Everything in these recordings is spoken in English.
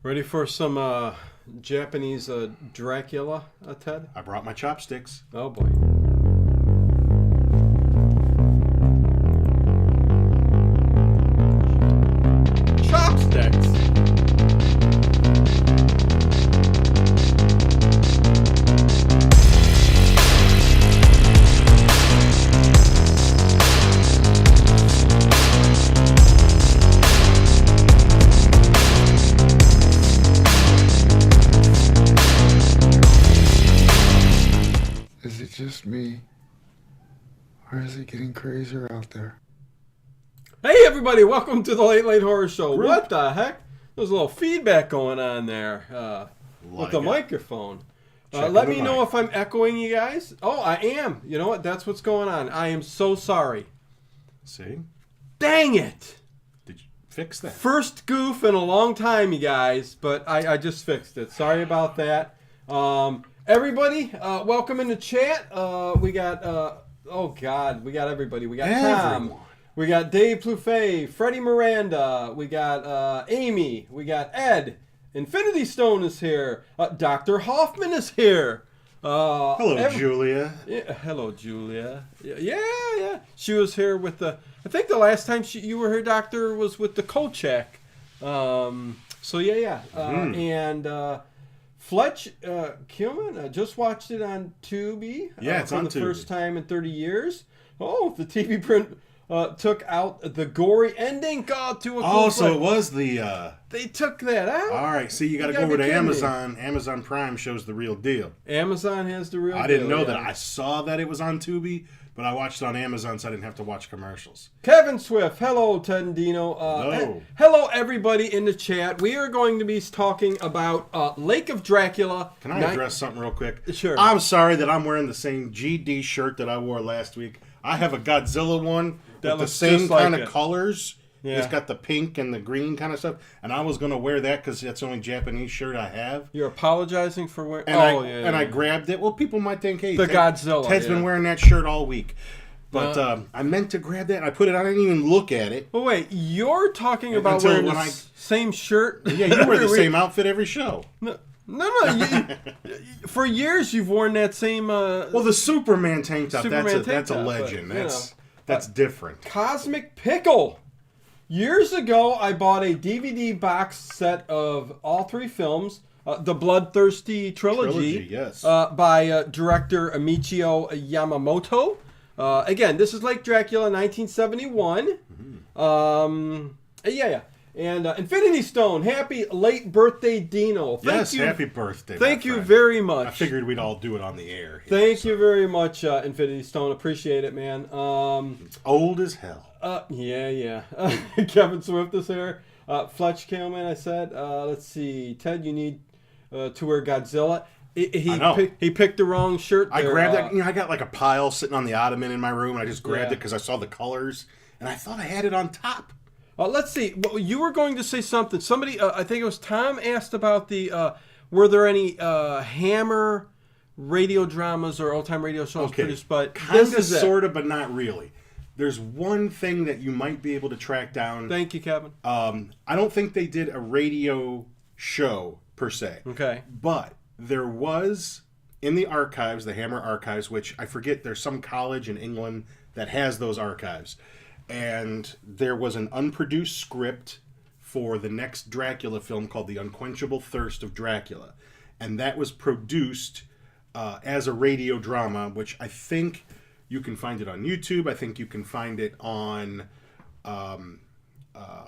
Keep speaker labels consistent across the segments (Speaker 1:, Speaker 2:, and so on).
Speaker 1: Ready for some Japanese Dracula, Ted?
Speaker 2: I brought my chopsticks.
Speaker 1: Oh boy. Chopsticks?
Speaker 3: Is it just me? Or is it getting crazier out there?
Speaker 1: Hey everybody, welcome to the Late Late Horror Show.
Speaker 2: Group.
Speaker 1: What the heck? There's a little feedback going on there with the microphone. Let me know if I'm echoing you guys. Oh, I am. You know what? That's what's going on. I am so sorry.
Speaker 2: See?
Speaker 1: Dang it!
Speaker 2: Did you fix that?
Speaker 1: First goof in a long time, you guys, but I just fixed it. Sorry about that. Everybody, welcome in the chat. We got, oh God, we got everybody. We got Tom. We got Dave Plouffe, Freddie Miranda. We got Amy. We got Ed. Infinity Stone is here. Dr. Hoffman is here.
Speaker 2: Hello, Julia.
Speaker 1: Yeah, hello, Julia. Yeah. She was here with the. I think the last time you were here, Doctor, was with the Kolchak. So yeah. And Fletch Kilman just watched it on Tubi.
Speaker 2: Yeah, it's
Speaker 1: for
Speaker 2: on
Speaker 1: the
Speaker 2: Tubi.
Speaker 1: first time in 30 years. Oh, the TV print took out the gory ending. God, to a
Speaker 2: Oh, so it was the.
Speaker 1: They took that out.
Speaker 2: All right, see, you got to go
Speaker 1: gotta
Speaker 2: over
Speaker 1: be
Speaker 2: to
Speaker 1: kidding me.
Speaker 2: Amazon. Amazon Prime shows the real deal.
Speaker 1: Amazon has the real.
Speaker 2: I didn't
Speaker 1: deal,
Speaker 2: know
Speaker 1: yeah.
Speaker 2: that. I saw that it was on Tubi, but I watched it on Amazon, so I didn't have to watch commercials.
Speaker 1: Kevin Swift, hello, Ted and Dino.
Speaker 2: Hello.
Speaker 1: Hello, everybody in the chat. We are going to be talking about Lake of Dracula.
Speaker 2: Can I address something real quick?
Speaker 1: Sure.
Speaker 2: I'm sorry that I'm wearing the same GD shirt that I wore last week. I have a Godzilla one
Speaker 1: That
Speaker 2: with the
Speaker 1: looks
Speaker 2: same
Speaker 1: just like
Speaker 2: kind of
Speaker 1: it.
Speaker 2: colors.
Speaker 1: Yeah.
Speaker 2: It's got the pink and the green kind of stuff. And I was going to wear that because that's the only Japanese shirt I have.
Speaker 1: You're apologizing for wearing.
Speaker 2: And
Speaker 1: yeah.
Speaker 2: I grabbed it. Well, people might think, hey,
Speaker 1: The Godzilla,
Speaker 2: Ted's
Speaker 1: yeah.
Speaker 2: been wearing that shirt all week. But I meant to grab that. And I put it on. I didn't even look at it.
Speaker 1: But wait, you're talking about
Speaker 2: Until
Speaker 1: wearing
Speaker 2: when
Speaker 1: the
Speaker 2: I-
Speaker 1: same shirt?
Speaker 2: Yeah, you wear the
Speaker 1: every week?
Speaker 2: same outfit every show.
Speaker 1: No. For years, you've worn that same.
Speaker 2: Well, the Superman tank top,
Speaker 1: Superman
Speaker 2: that's
Speaker 1: tank
Speaker 2: a
Speaker 1: top,
Speaker 2: legend.
Speaker 1: but, you
Speaker 2: That's different.
Speaker 1: Cosmic Pickle. Years ago, I bought a DVD box set of all three films, the Bloodthirsty trilogy,
Speaker 2: Yes.
Speaker 1: by director Michio Yamamoto. Again, this is Lake Dracula, 1971. Yeah. And Infinity Stone, happy late birthday, Dino.
Speaker 2: Yes, happy birthday.
Speaker 1: Thank
Speaker 2: my
Speaker 1: you
Speaker 2: friend.
Speaker 1: very much.
Speaker 2: I figured we'd all do it on the air. here,
Speaker 1: Thank you very much, Infinity Stone. Appreciate it, man.
Speaker 2: Old as hell.
Speaker 1: Yeah. Kevin Swift is here. Fletch Kilman, I said. Let's see. Ted, you need to wear Godzilla.
Speaker 2: I know.
Speaker 1: He picked the wrong shirt
Speaker 2: I
Speaker 1: there.
Speaker 2: grabbed that. I got like a pile sitting on the ottoman in my room, and I just grabbed
Speaker 1: Yeah.
Speaker 2: it because I saw the colors, and I thought I had it on top.
Speaker 1: Let's see. Well, you were going to say something. Somebody, I think it was Tom, asked about the. Were there any Hammer radio dramas or old time radio shows produced? But
Speaker 2: kind
Speaker 1: this
Speaker 2: of,
Speaker 1: is it.
Speaker 2: sort of, but not really. There's one thing that you might be able to track down.
Speaker 1: Thank you, Kevin.
Speaker 2: I don't think they did a radio show per se.
Speaker 1: Okay.
Speaker 2: But there was in the archives, the Hammer archives, which I forget, there's some college in England that has those archives. And there was an unproduced script for the next Dracula film called The Unquenchable Thirst of Dracula. And that was produced as a radio drama, which I think you can find it on YouTube. I think you can find it on...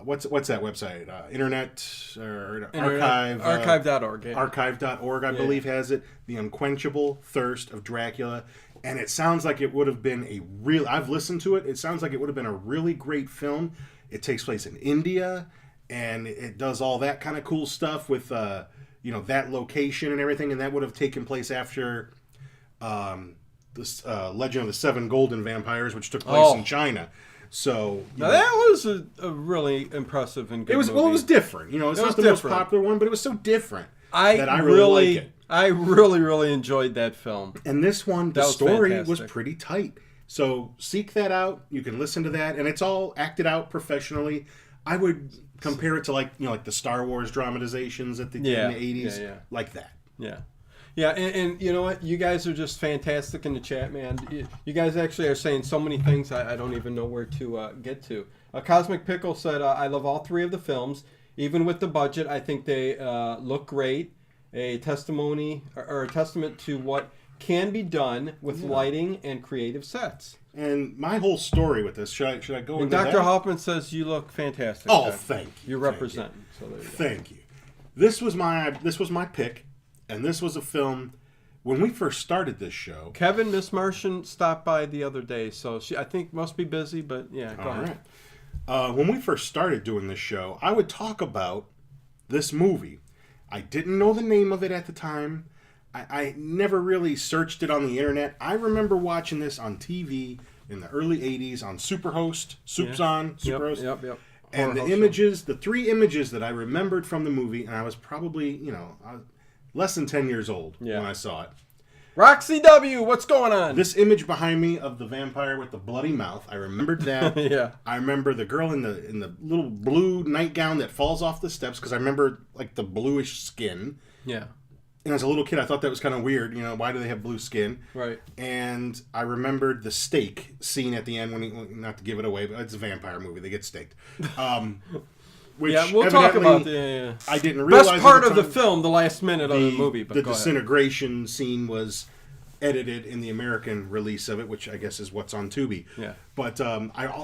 Speaker 2: what's that website? Internet or Archive?
Speaker 1: Archive.org. Yeah.
Speaker 2: Archive.org, I believe, has it. The Unquenchable Thirst of Dracula. And it sounds like it would have been a real... I've listened to it. It sounds like it would have been a really great film. It takes place in India, and it does all that kind of cool stuff with, that location and everything. And that would have taken place after this Legend of the Seven Golden Vampires, which took place in China. So
Speaker 1: Now that was a really impressive and good movie.
Speaker 2: Well, it was different. It's not the most popular one, but it was so different that I really like it.
Speaker 1: I really enjoyed that film.
Speaker 2: And this one, the
Speaker 1: was
Speaker 2: story
Speaker 1: fantastic.
Speaker 2: was pretty tight. So seek that out. You can listen to that, and it's all acted out professionally. I would compare it to like the Star Wars dramatizations in the 80s, like that.
Speaker 1: Yeah. Yeah, and you know what? You guys are just fantastic in the chat, man. You guys actually are saying so many things I don't even know where to get to. Cosmic Pickle said, I love all 3 of the films. Even with the budget, I think they look great. A testimony or a testament to what can be done with lighting and creative sets.
Speaker 2: And my whole story with this, should I go into
Speaker 1: Dr.
Speaker 2: that?
Speaker 1: Hoffman says you look fantastic.
Speaker 2: Oh, thank you.
Speaker 1: You're representing. So there you go.
Speaker 2: Thank you. This was my pick. And this was a film, when we first started this show.
Speaker 1: Kevin, Miss Martian stopped by the other day, so she, I think, must be busy, but yeah, go ahead.
Speaker 2: Right. When we first started doing this show, I would talk about this movie. I didn't know the name of it at the time. I never really searched it on the internet. I remember watching this on TV in the early 80s on Superhost, Superhost.
Speaker 1: Yep.
Speaker 2: And the images, the 3 images that I remembered from the movie, and I was probably, less than 10 years old when I saw it.
Speaker 1: Roxy W, what's going on?
Speaker 2: This image behind me of the vampire with the bloody mouth, I remembered that.
Speaker 1: Yeah.
Speaker 2: I remember the girl in the little blue nightgown that falls off the steps, because I remember like the bluish skin.
Speaker 1: Yeah.
Speaker 2: And as a little kid, I thought that was kind of weird. Why do they have blue skin?
Speaker 1: Right.
Speaker 2: And I remembered the steak scene at the end when not to give it away, but it's a vampire movie. They get staked. Which
Speaker 1: we'll talk about
Speaker 2: I didn't realize
Speaker 1: best part of the film, the last minute of the movie. But
Speaker 2: the disintegration scene was edited in the American release of it, which I guess is what's on Tubi.
Speaker 1: Yeah.
Speaker 2: But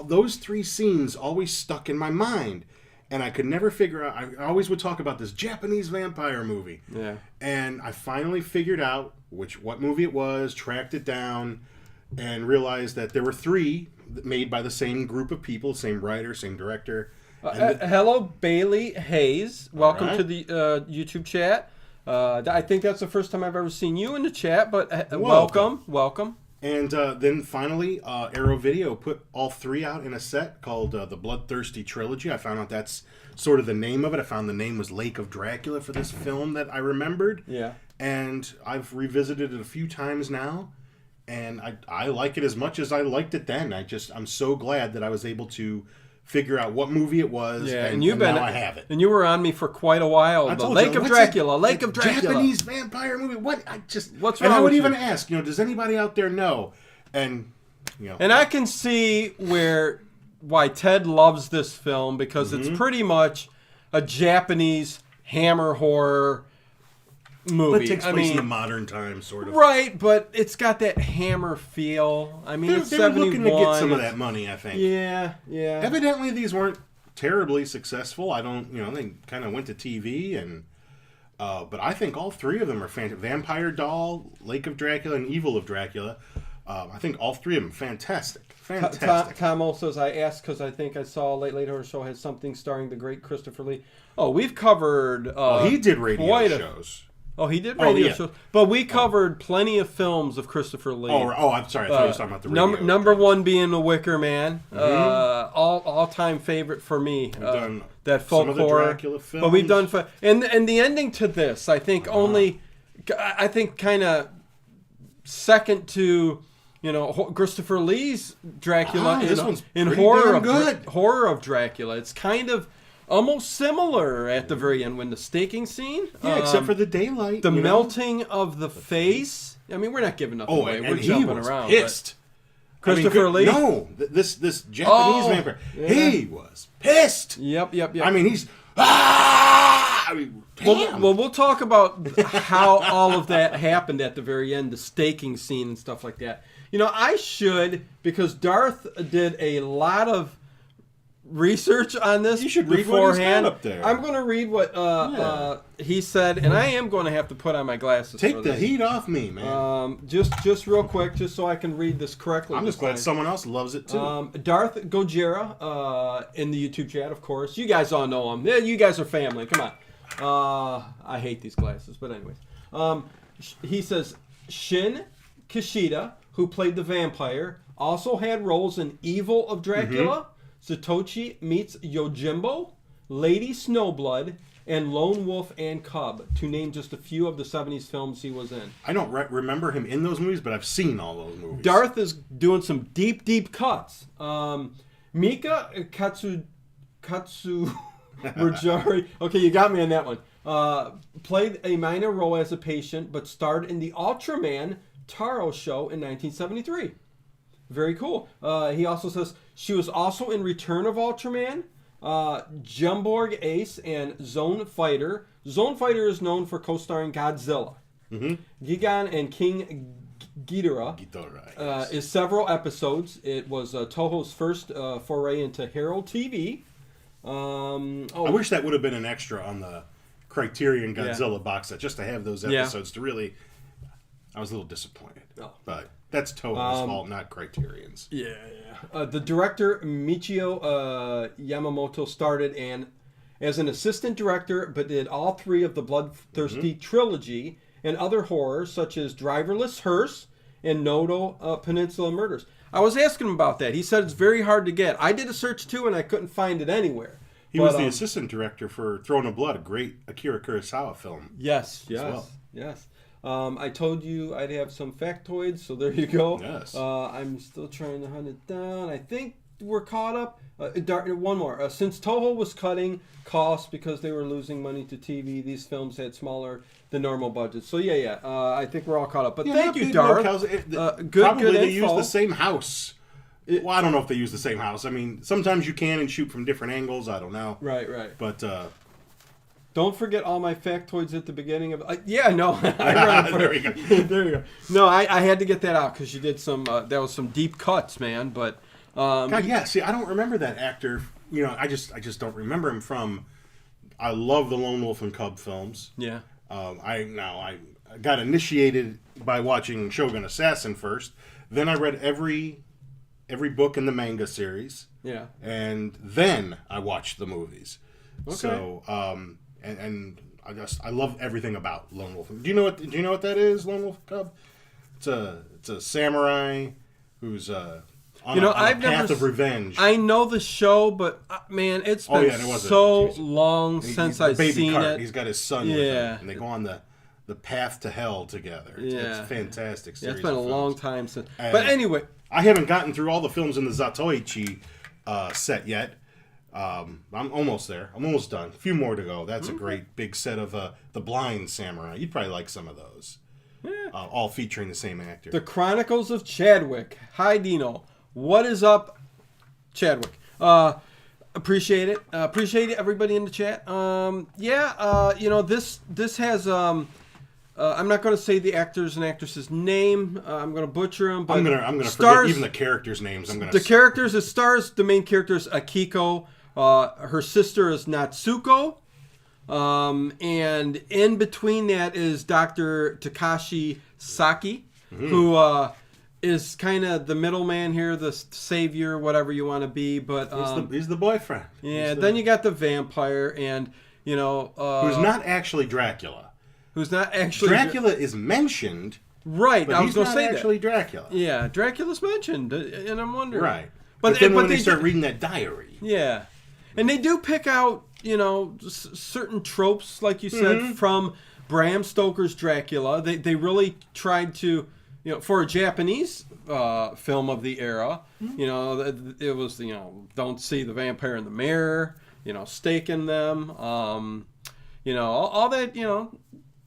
Speaker 2: those 3 scenes always stuck in my mind, and I could never figure out. I always would talk about this Japanese vampire movie.
Speaker 1: Yeah.
Speaker 2: And I finally figured out what movie it was, tracked it down, and realized that there were 3 made by the same group of people, same writer, same director.
Speaker 1: Hello, Bailey Hayes. Welcome to the YouTube chat. I think that's the first time I've ever seen you in the chat, but welcome.
Speaker 2: And then finally, Arrow Video put all 3 out in a set called the Bloodthirsty Trilogy. I found out that's sort of the name of it. I found the name was Lake of Dracula for this film that I remembered.
Speaker 1: Yeah.
Speaker 2: And I've revisited it a few times now, and I like it as much as I liked it then. I'm so glad that I was able to figure out what movie it was, and now I have it.
Speaker 1: And you were on me for quite a while. Lake of Dracula.
Speaker 2: Japanese vampire movie. What's
Speaker 1: wrong?
Speaker 2: And I would
Speaker 1: with
Speaker 2: even
Speaker 1: you?
Speaker 2: ask, does anybody out there know? And
Speaker 1: and I can see why Ted loves this film, because it's pretty much a Japanese hammer horror movie.
Speaker 2: But it takes place in the modern times, sort of.
Speaker 1: Right, but it's got that hammer feel. I mean, it's 71.
Speaker 2: They were looking to get some of that money, I think.
Speaker 1: Yeah.
Speaker 2: Evidently, these weren't terribly successful. They kind of went to TV, and but I think all 3 of them are fantastic. Vampire Doll, Lake of Dracula, and Evil of Dracula. I think all 3 of them fantastic.
Speaker 1: Kamo says, I asked because I think I saw Late Horror Show has something starring the great Christopher Lee. Oh, we've covered...
Speaker 2: he did radio shows.
Speaker 1: Oh, he did radio shows. But we covered plenty of films of Christopher Lee.
Speaker 2: I'm sorry. I thought you were talking about the radio.
Speaker 1: Number 1 being The Wicker Man. All-time favorite for me.
Speaker 2: We've done
Speaker 1: that folk
Speaker 2: some of the
Speaker 1: horror.
Speaker 2: Dracula films.
Speaker 1: But we've done... And the ending to this, I think I think kind of second to... Christopher Lee's Dracula in horror of Dracula. It's kind of almost similar at the very end when the staking scene.
Speaker 2: Yeah, except for the daylight.
Speaker 1: The melting of the face. I mean, we're not giving nothing away. We're jumping around.
Speaker 2: Pissed.
Speaker 1: Christopher Lee?
Speaker 2: No, this Japanese vampire. Yeah. He was pissed.
Speaker 1: Yep.
Speaker 2: I mean, he's... Well,
Speaker 1: we'll talk about how all of that happened at the very end, the staking scene and stuff like that. I should, because Darth did a lot of research on this.
Speaker 2: You should read
Speaker 1: beforehand.
Speaker 2: what he's got up there.
Speaker 1: I'm going to read what he said, and I am going to have to put on my glasses.
Speaker 2: Take the heat off me, man.
Speaker 1: Just real quick, just so I can read this correctly.
Speaker 2: I'm just glad someone else loves it too.
Speaker 1: Darth Gojira in the YouTube chat, of course. You guys all know him. Yeah, you guys are family. Come on. I hate these glasses, but anyways. He says Shin Kishida, who played the vampire, also had roles in Evil of Dracula, Satoshi Meets Yojimbo, Lady Snowblood, and Lone Wolf and Cub, to name just a few of the 70s films he was in.
Speaker 2: I don't remember him in those movies, but I've seen all those movies.
Speaker 1: Darth is doing some deep cuts. Mika Katsu Rajari. Okay, you got me on that one. Played a minor role as a patient, but starred in the Ultraman Taro show in 1973. Very cool. He also says she was also in Return of Ultraman, Jumborg Ace, and Zone Fighter. Zone Fighter is known for co-starring Godzilla. Gigan and King Ghidorah
Speaker 2: yes.
Speaker 1: is several episodes. It was Toho's first foray into Herald TV.
Speaker 2: I wish that would have been an extra on the Criterion Godzilla box set, just to have those episodes to really... I was a little disappointed. But that's Toho's fault, not Criterion's.
Speaker 1: Yeah. The director, Michio Yamamoto, started as an assistant director, but did all three of the Bloodthirsty trilogy and other horrors, such as Driverless Hearse and Noto Peninsula Murders. I was asking him about that. He said it's very hard to get. I did a search, too, and I couldn't find it anywhere.
Speaker 2: He was the assistant director for Throne of Blood, a great Akira Kurosawa film.
Speaker 1: Yes. I told you I'd have some factoids, so there you go.
Speaker 2: Yes.
Speaker 1: I'm still trying to hunt it down. I think we're caught up. One more. Since Toho was cutting costs because they were losing money to TV, these films had smaller than normal budgets. So, I think we're all caught up. But thank you, Darth.
Speaker 2: Probably they use the same house. Well, I don't know if they use the same house. I mean, sometimes you can and shoot from different angles. I don't know.
Speaker 1: Right.
Speaker 2: But...
Speaker 1: don't forget all my factoids at the beginning of... there
Speaker 2: you go.
Speaker 1: There you go. No, I had to get that out because you did some... that was some deep cuts, man. But...
Speaker 2: God, yeah. See, I don't remember that actor. You know, I just don't remember him from... I love the Lone Wolf and Cub films.
Speaker 1: Yeah.
Speaker 2: I got initiated by watching Shogun Assassin first. Then I read every book in the manga series.
Speaker 1: Yeah.
Speaker 2: And then I watched the movies.
Speaker 1: Okay.
Speaker 2: So, and I love everything about Lone Wolf. Do you know what that is, Lone Wolf Cub? It's a samurai who's on a path of revenge.
Speaker 1: I know the show, but man, it's been so long since I've seen it.
Speaker 2: He's got his son with him, and they go on the path to hell together. It's a fantastic series.
Speaker 1: It's been a long time since. But anyway,
Speaker 2: I haven't gotten through all the films in the Zatoichi set yet. I'm almost there. I'm almost done. A few more to go. That's a great big set of The Blind Samurai. You'd probably like some of those. Yeah. All featuring the same actor.
Speaker 1: The Chronicles of Chadwick. Hi, Dino. What is up, Chadwick? Appreciate it. Appreciate it, everybody in the chat. This has... I'm not going to say the actor's and actress's name. I'm going to butcher them. But
Speaker 2: I'm going to forget even the characters' names.
Speaker 1: Characters, it stars the main character is Akiko. Her sister is Natsuko. And in between that is Dr. Takashi Saki, who is kind of the middleman here, the savior, whatever you want to be. But
Speaker 2: he's the boyfriend.
Speaker 1: Yeah. Then you got the vampire, and who's
Speaker 2: not actually Dracula.
Speaker 1: Who's not actually...
Speaker 2: Dracula is mentioned.
Speaker 1: Right,
Speaker 2: but
Speaker 1: I was going to say that.
Speaker 2: He's not actually Dracula.
Speaker 1: Yeah, Dracula's mentioned, and I'm wondering.
Speaker 2: Right. But then when they start reading that diary...
Speaker 1: Yeah. And they do pick out, certain tropes, like you said, from Bram Stoker's Dracula. They really tried to, for a Japanese film of the era, it was, don't see the vampire in the mirror, staking them, all that,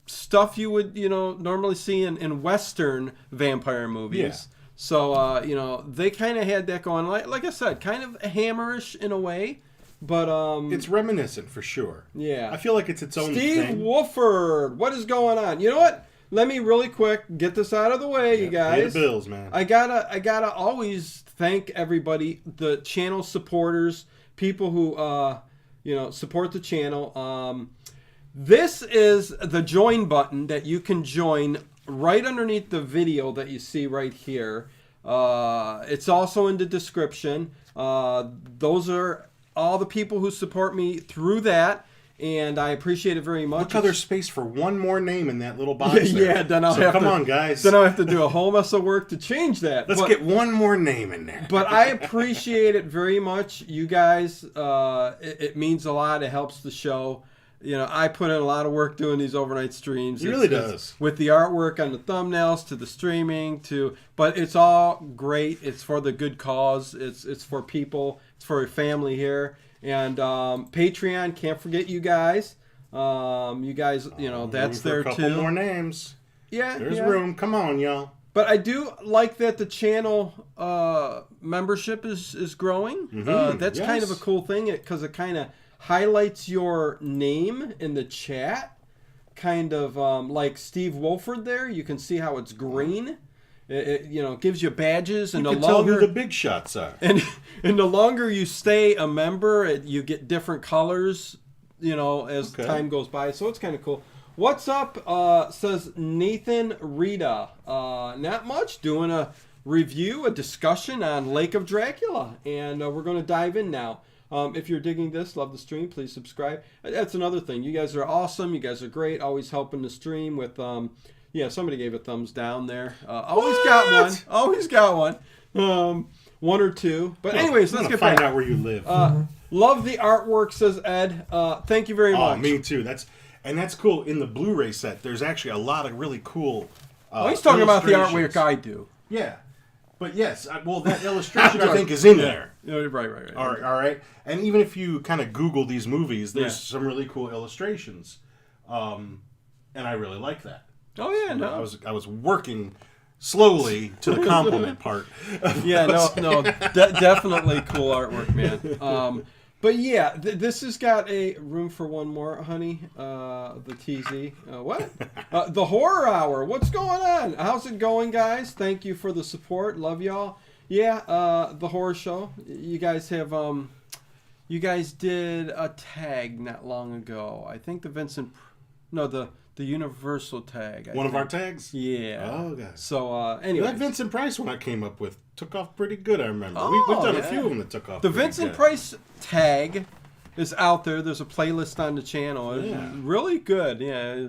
Speaker 1: stuff you would, normally see in Western vampire movies. Yeah. So, they kind of had that going. Like I said, kind of hammerish in a way, but...
Speaker 2: it's reminiscent, for sure.
Speaker 1: Yeah.
Speaker 2: I feel like it's its own thing.
Speaker 1: Steve Wolford, what is going on? You know what? Let me really quick get this out of the way, you guys.
Speaker 2: Pay the bills, man.
Speaker 1: I gotta always thank everybody, the channel supporters, people who, support the channel. This is the join button that you can join right underneath the video that you see right here. It's also in the description. Those are all the people who support me through that, and I appreciate it very much.
Speaker 2: Look how there's space for one more name in that little box there.
Speaker 1: Yeah, then I'll have
Speaker 2: come on, guys.
Speaker 1: Then I'll have to do a whole mess of work to change that.
Speaker 2: Let's get one more name in there.
Speaker 1: But I appreciate it very much. You guys, it means a lot. It helps the show. I put in a lot of work doing these overnight streams.
Speaker 2: He really does.
Speaker 1: With the artwork on the thumbnails to the streaming but it's all great. It's for the good cause. It's for people. It's for your family here. And Patreon, can't forget you guys. You guys, that's there too.
Speaker 2: A couple more names.
Speaker 1: Yeah,
Speaker 2: there's room. Come on, y'all.
Speaker 1: But I do like that the channel membership is growing. That's kind of a cool thing because it kind of highlights your name in the chat. Kind of like Steve Wolford there. You can see how it's green. It gives you badges. And
Speaker 2: you can tell who the big shots are.
Speaker 1: And the longer you stay a member, you get different colors, as time goes by. So it's kind of cool. What's up, says Nathan Rita. Not much, doing a review, a discussion on Lake of Dracula. And we're going to dive in now. If you're digging this, love the stream, please subscribe. That's another thing. You guys are awesome. You guys are great. Always helping the stream with, somebody gave a thumbs down there. Always got one. One or two. But anyways, let's get
Speaker 2: find
Speaker 1: back.
Speaker 2: out where you live.
Speaker 1: Love the artwork, says Ed. Thank you very much.
Speaker 2: Oh, me too. That's cool. In the Blu-ray set, there's actually a lot of really cool
Speaker 1: he's talking about the artwork I do.
Speaker 2: Yeah. But yes, that illustration I think is in there.
Speaker 1: Right.
Speaker 2: All right. And even if you kind of Google these movies, there's some really cool illustrations. And I really like that.
Speaker 1: Oh, yeah, no.
Speaker 2: I was working slowly to the compliment part.
Speaker 1: Definitely cool artwork, man. But yeah, this has got a room for one more, honey. The TZ. What? The Horror Hour. What's going on? How's it going, guys? Thank you for the support. Love y'all. Yeah, the horror show. You guys have you guys did a tag not long ago. I think the Universal tag.
Speaker 2: One of our tags?
Speaker 1: Yeah.
Speaker 2: Oh, God.
Speaker 1: So, anyway.
Speaker 2: That Vincent Price one I came up with took off pretty good, I remember. We've done a few of them that took off
Speaker 1: The Vincent Price tag is out there. There's a playlist on the channel. It's really good. Yeah.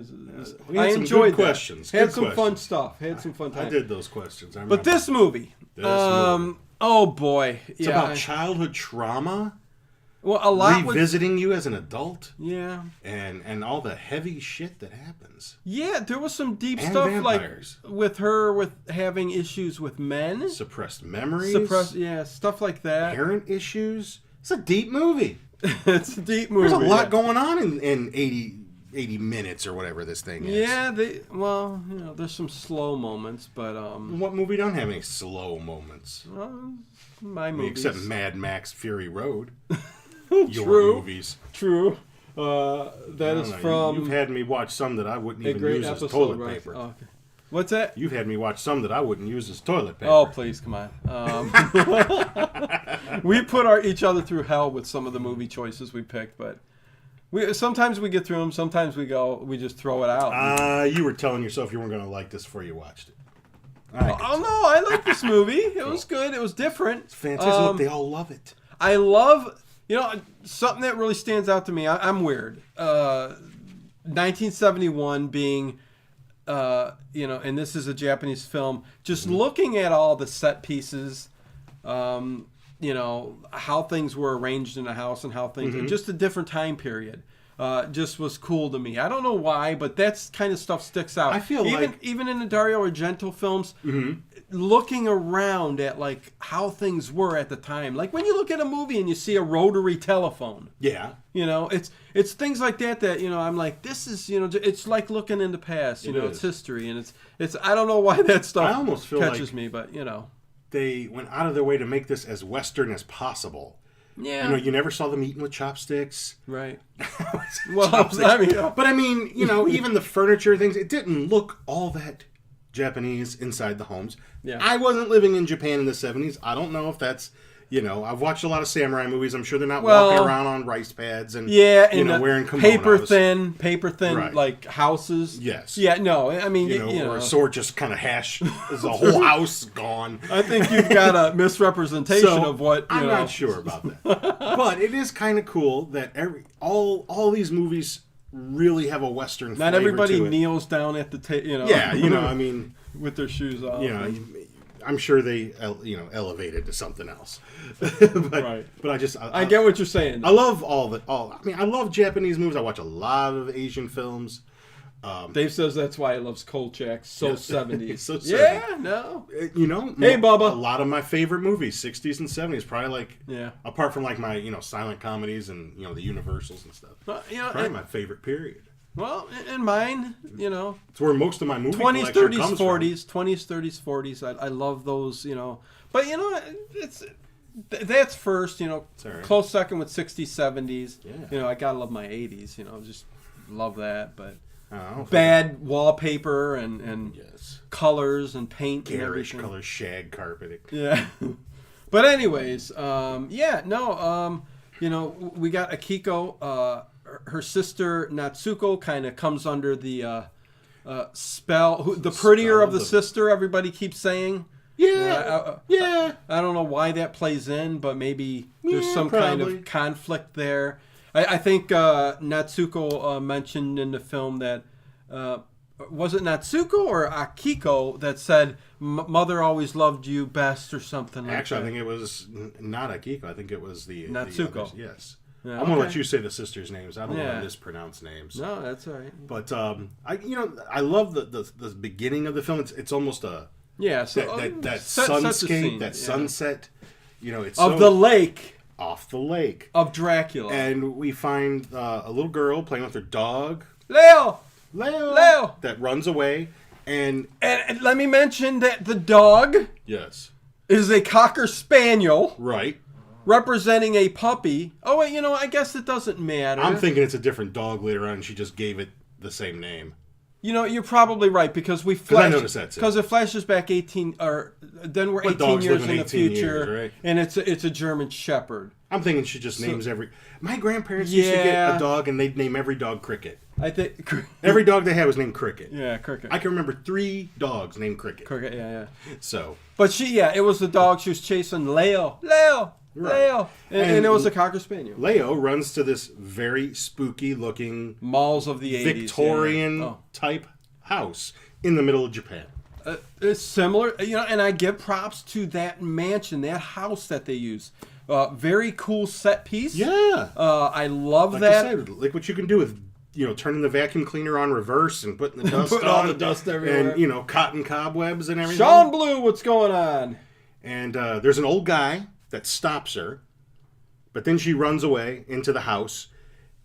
Speaker 1: I enjoyed
Speaker 2: questions.
Speaker 1: Had some fun stuff. Had some fun time.
Speaker 2: I did those questions. I remember.
Speaker 1: But this movie. Oh, boy.
Speaker 2: It's about childhood trauma.
Speaker 1: Well, a lot
Speaker 2: revisiting you as an adult.
Speaker 1: Yeah.
Speaker 2: And all the heavy shit that happens.
Speaker 1: Yeah, there was some deep stuff
Speaker 2: vampires.
Speaker 1: Like with her with having issues with men.
Speaker 2: Suppressed memories.
Speaker 1: Stuff like that.
Speaker 2: Parent issues. It's a deep movie.
Speaker 1: It's a deep movie.
Speaker 2: There's a lot going on in 80 minutes or whatever this thing is.
Speaker 1: Yeah, there's some slow moments, but
Speaker 2: what movie don't have any slow moments?
Speaker 1: My movies.
Speaker 2: Except Mad Max Fury Road.
Speaker 1: True.
Speaker 2: Movies.
Speaker 1: True. That is from...
Speaker 2: You've had me watch some that I wouldn't even use as toilet paper.
Speaker 1: Oh, okay. What's that?
Speaker 2: You've had me watch some that I wouldn't use as toilet paper.
Speaker 1: Oh, please, come on. We put each other through hell with some of the movie choices we picked, but sometimes we get through them, sometimes we just throw it out.
Speaker 2: You were telling yourself you weren't going to like this before you watched it.
Speaker 1: No, I like this movie. It was good. It was different.
Speaker 2: It's fantastic. Look, they all love it.
Speaker 1: I love... something that really stands out to me. I'm weird. 1971 being, and this is a Japanese film. Just looking at all the set pieces, how things were arranged in a house and how things, just a different time period. Just was cool to me. I don't know why, but that's kind of stuff sticks out.
Speaker 2: I feel
Speaker 1: even in the Dario Argento films, looking around at like how things were at the time. Like when you look at a movie and you see a rotary telephone.
Speaker 2: Yeah.
Speaker 1: It's things like that I'm like, this is it's like looking in the past. It's history, and it's I don't know why that stuff
Speaker 2: I almost feel
Speaker 1: catches
Speaker 2: like
Speaker 1: me, but
Speaker 2: they went out of their way to make this as Western as possible.
Speaker 1: Yeah.
Speaker 2: You never saw them eating with chopsticks.
Speaker 1: Right.
Speaker 2: Chopsticks. I mean, even the furniture things, it didn't look all that Japanese inside the homes.
Speaker 1: Yeah.
Speaker 2: I wasn't living in Japan in the 70s. I don't know if that's, I've watched a lot of samurai movies. I'm sure they're not walking around on rice pads and, wearing kimonos.
Speaker 1: paper thin,
Speaker 2: right.
Speaker 1: Like houses.
Speaker 2: Yes.
Speaker 1: Yeah, no, I mean,
Speaker 2: or a sword just kind of hash. There's a whole house gone.
Speaker 1: I think you've got a misrepresentation of what,
Speaker 2: I'm not sure about that. But it is kind of cool that all these movies really have a Western flavor
Speaker 1: Not everybody
Speaker 2: to it.
Speaker 1: kneels down at the table,
Speaker 2: Yeah, I mean...
Speaker 1: with their shoes off.
Speaker 2: I'm sure they elevated to something else. But,
Speaker 1: Right.
Speaker 2: But
Speaker 1: I get what you're saying.
Speaker 2: I love I love Japanese movies. I watch a lot of Asian films.
Speaker 1: Dave says that's why he loves Kolchak. So 70s.
Speaker 2: So 70s.
Speaker 1: Yeah, no.
Speaker 2: Hey,
Speaker 1: Bubba.
Speaker 2: A lot of my favorite movies, 60s and 70s, probably apart from like my silent comedies and the Universals and stuff. Probably my favorite period.
Speaker 1: Well, in mine,
Speaker 2: it's where most of my movie
Speaker 1: 20s,
Speaker 2: collection
Speaker 1: 30s,
Speaker 2: comes
Speaker 1: 40s, 20s, 30s, 40s. I love those, But that's first,
Speaker 2: right.
Speaker 1: Close second with 60s, 70s.
Speaker 2: Yeah.
Speaker 1: I gotta love my 80s. Just love that. But
Speaker 2: from.
Speaker 1: bad wallpaper and
Speaker 2: Yes.
Speaker 1: colors and paint and
Speaker 2: Garish
Speaker 1: everything.
Speaker 2: colors, shag carpeting.
Speaker 1: Yeah. But anyways, we got Akiko. Her sister Natsuko kind of comes under the spell. The prettier
Speaker 2: spell
Speaker 1: of the sister, everybody keeps saying.
Speaker 2: Yeah.
Speaker 1: I don't know why that plays in, but maybe there's some kind
Speaker 2: probably.
Speaker 1: of conflict there. I think Natsuko mentioned in the film that was it Natsuko or Akiko that said mother always loved you best or something like
Speaker 2: Actually,
Speaker 1: that.
Speaker 2: I think it was not Akiko. I think it was the
Speaker 1: Natsuko.
Speaker 2: The others. Yes.
Speaker 1: Yeah,
Speaker 2: I'm gonna let you say the sisters' names. I don't want to mispronounce names.
Speaker 1: No, that's all right.
Speaker 2: But I love the beginning of the film. It's almost a that sunscape, that sunset. It's
Speaker 1: of the lake.
Speaker 2: Off the lake
Speaker 1: Of Dracula.
Speaker 2: And we find a little girl playing with her dog,
Speaker 1: Leo.
Speaker 2: that runs away. And
Speaker 1: let me mention that the dog
Speaker 2: yes,
Speaker 1: is a Cocker Spaniel.
Speaker 2: Right.
Speaker 1: Representing a puppy. Oh, wait, I guess it doesn't matter.
Speaker 2: I'm thinking it's a different dog later on, and she just gave it the same name.
Speaker 1: You're probably right, because we flash.
Speaker 2: I noticed that too.
Speaker 1: Because it flashes back 18, or then we're 18 years in the future,
Speaker 2: right?
Speaker 1: And it's a German Shepherd.
Speaker 2: I'm thinking she just names every. My grandparents used to get a dog, and they'd name every dog Cricket.
Speaker 1: I think
Speaker 2: every dog they had was named Cricket.
Speaker 1: Yeah, Cricket.
Speaker 2: I can remember 3 dogs named Cricket.
Speaker 1: Cricket, yeah.
Speaker 2: So,
Speaker 1: but it was the dog she was chasing, Leo, and it was a Cocker Spaniel.
Speaker 2: Leo runs to this very spooky looking
Speaker 1: malls of the 80s,
Speaker 2: Victorian type house in the middle of Japan.
Speaker 1: It's similar, and I give props to that mansion, that house that they use. Very cool set piece.
Speaker 2: Yeah.
Speaker 1: I love
Speaker 2: like
Speaker 1: that.
Speaker 2: I said, like what you can do with, turning the vacuum cleaner on reverse and putting the dust on.
Speaker 1: all the dust everywhere.
Speaker 2: And, cotton cobwebs and everything.
Speaker 1: Sean Blue, what's going on?
Speaker 2: And there's an old guy that stops her, but then she runs away into the house.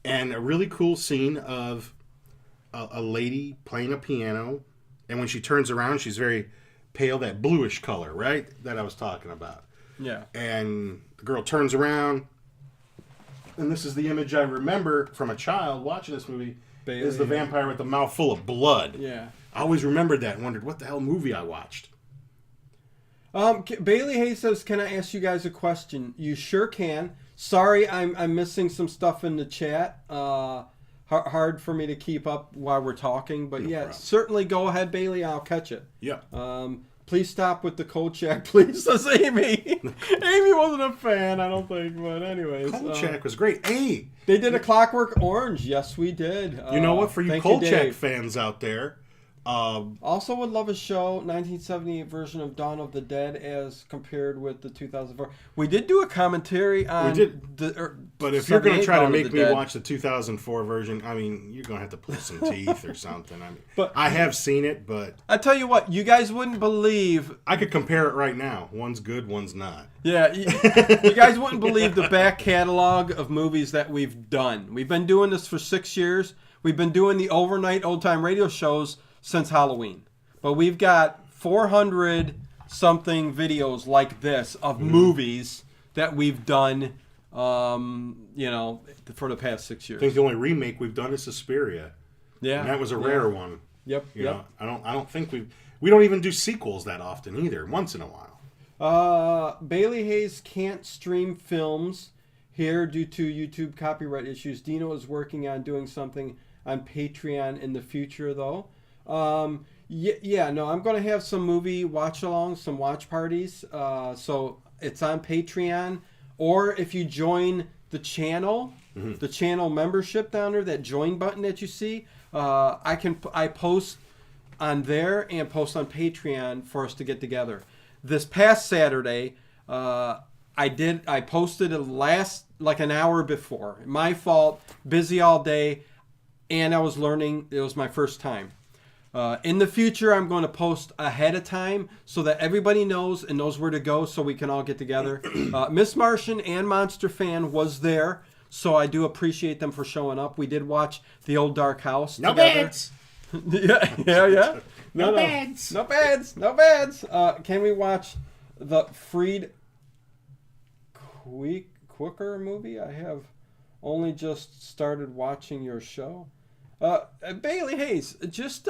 Speaker 2: And a really cool scene of a lady playing a piano. And when she turns around, she's very pale, that bluish color, right? That I was talking about.
Speaker 1: Yeah.
Speaker 2: And the girl turns around, and this is the image I remember from a child watching this movie, is the vampire with the mouth full of blood.
Speaker 1: Yeah.
Speaker 2: I always remembered that and wondered what the hell movie I watched.
Speaker 1: Bailey Hayes says, can I ask you guys a question? You sure can. Sorry, I'm missing some stuff in the chat. Hard for me to keep up while we're talking, but problem. Certainly go ahead, Bailey. I'll catch it.
Speaker 2: Yeah.
Speaker 1: Please stop with the Kolchak, please, says Amy. Amy wasn't a fan, I don't think, but anyways.
Speaker 2: Kolchak was great. Hey!
Speaker 1: They did a Clockwork Orange. Yes, we did.
Speaker 2: You know what? For you Kolchak fans out there.
Speaker 1: Also would love a show, 1978 version of Dawn of the Dead as compared with the 2004. We did do a commentary on...
Speaker 2: We did. But if you're going to try to make me watch the 2004 version, I mean, you're going to have to pull some teeth or something. I mean, but I have seen it, but...
Speaker 1: I tell you what, you guys wouldn't believe...
Speaker 2: I could compare it right now. One's good, one's not.
Speaker 1: Yeah, you guys wouldn't believe the back catalog of movies that we've done. We've been doing this for 6 years. We've been doing the overnight old-time radio shows since Halloween. But we've got 400 something videos like this of movies that we've done, for the past 6 years.
Speaker 2: I think the only remake we've done is Suspiria.
Speaker 1: Yeah.
Speaker 2: And that was a rare one.
Speaker 1: Yep.
Speaker 2: You know, I don't think we don't even do sequels that often either, once in a while.
Speaker 1: Bailey Hayes can't stream films here due to YouTube copyright issues. Dino is working on doing something on Patreon in the future though. I'm going to have some movie watch-alongs, some watch parties. So it's on Patreon. Or if you join the channel, the channel membership down there, that join button that you see, I post on there and post on Patreon for us to get together. this past Saturday, I posted it like an hour before. My fault. Busy all day, and I was learning. It was my first time. In the future, I'm going to post ahead of time so that everybody knows and knows where to go so we can all get together. Miss Martian and Monster Fan was there, so I do appreciate them for showing up. We did watch The Old Dark House
Speaker 2: No
Speaker 1: together.
Speaker 2: beds.
Speaker 1: Yeah.
Speaker 2: No beds.
Speaker 1: No beds. Can we watch the Freed Quicker movie? I have only just started watching your show. Bailey Hayes, just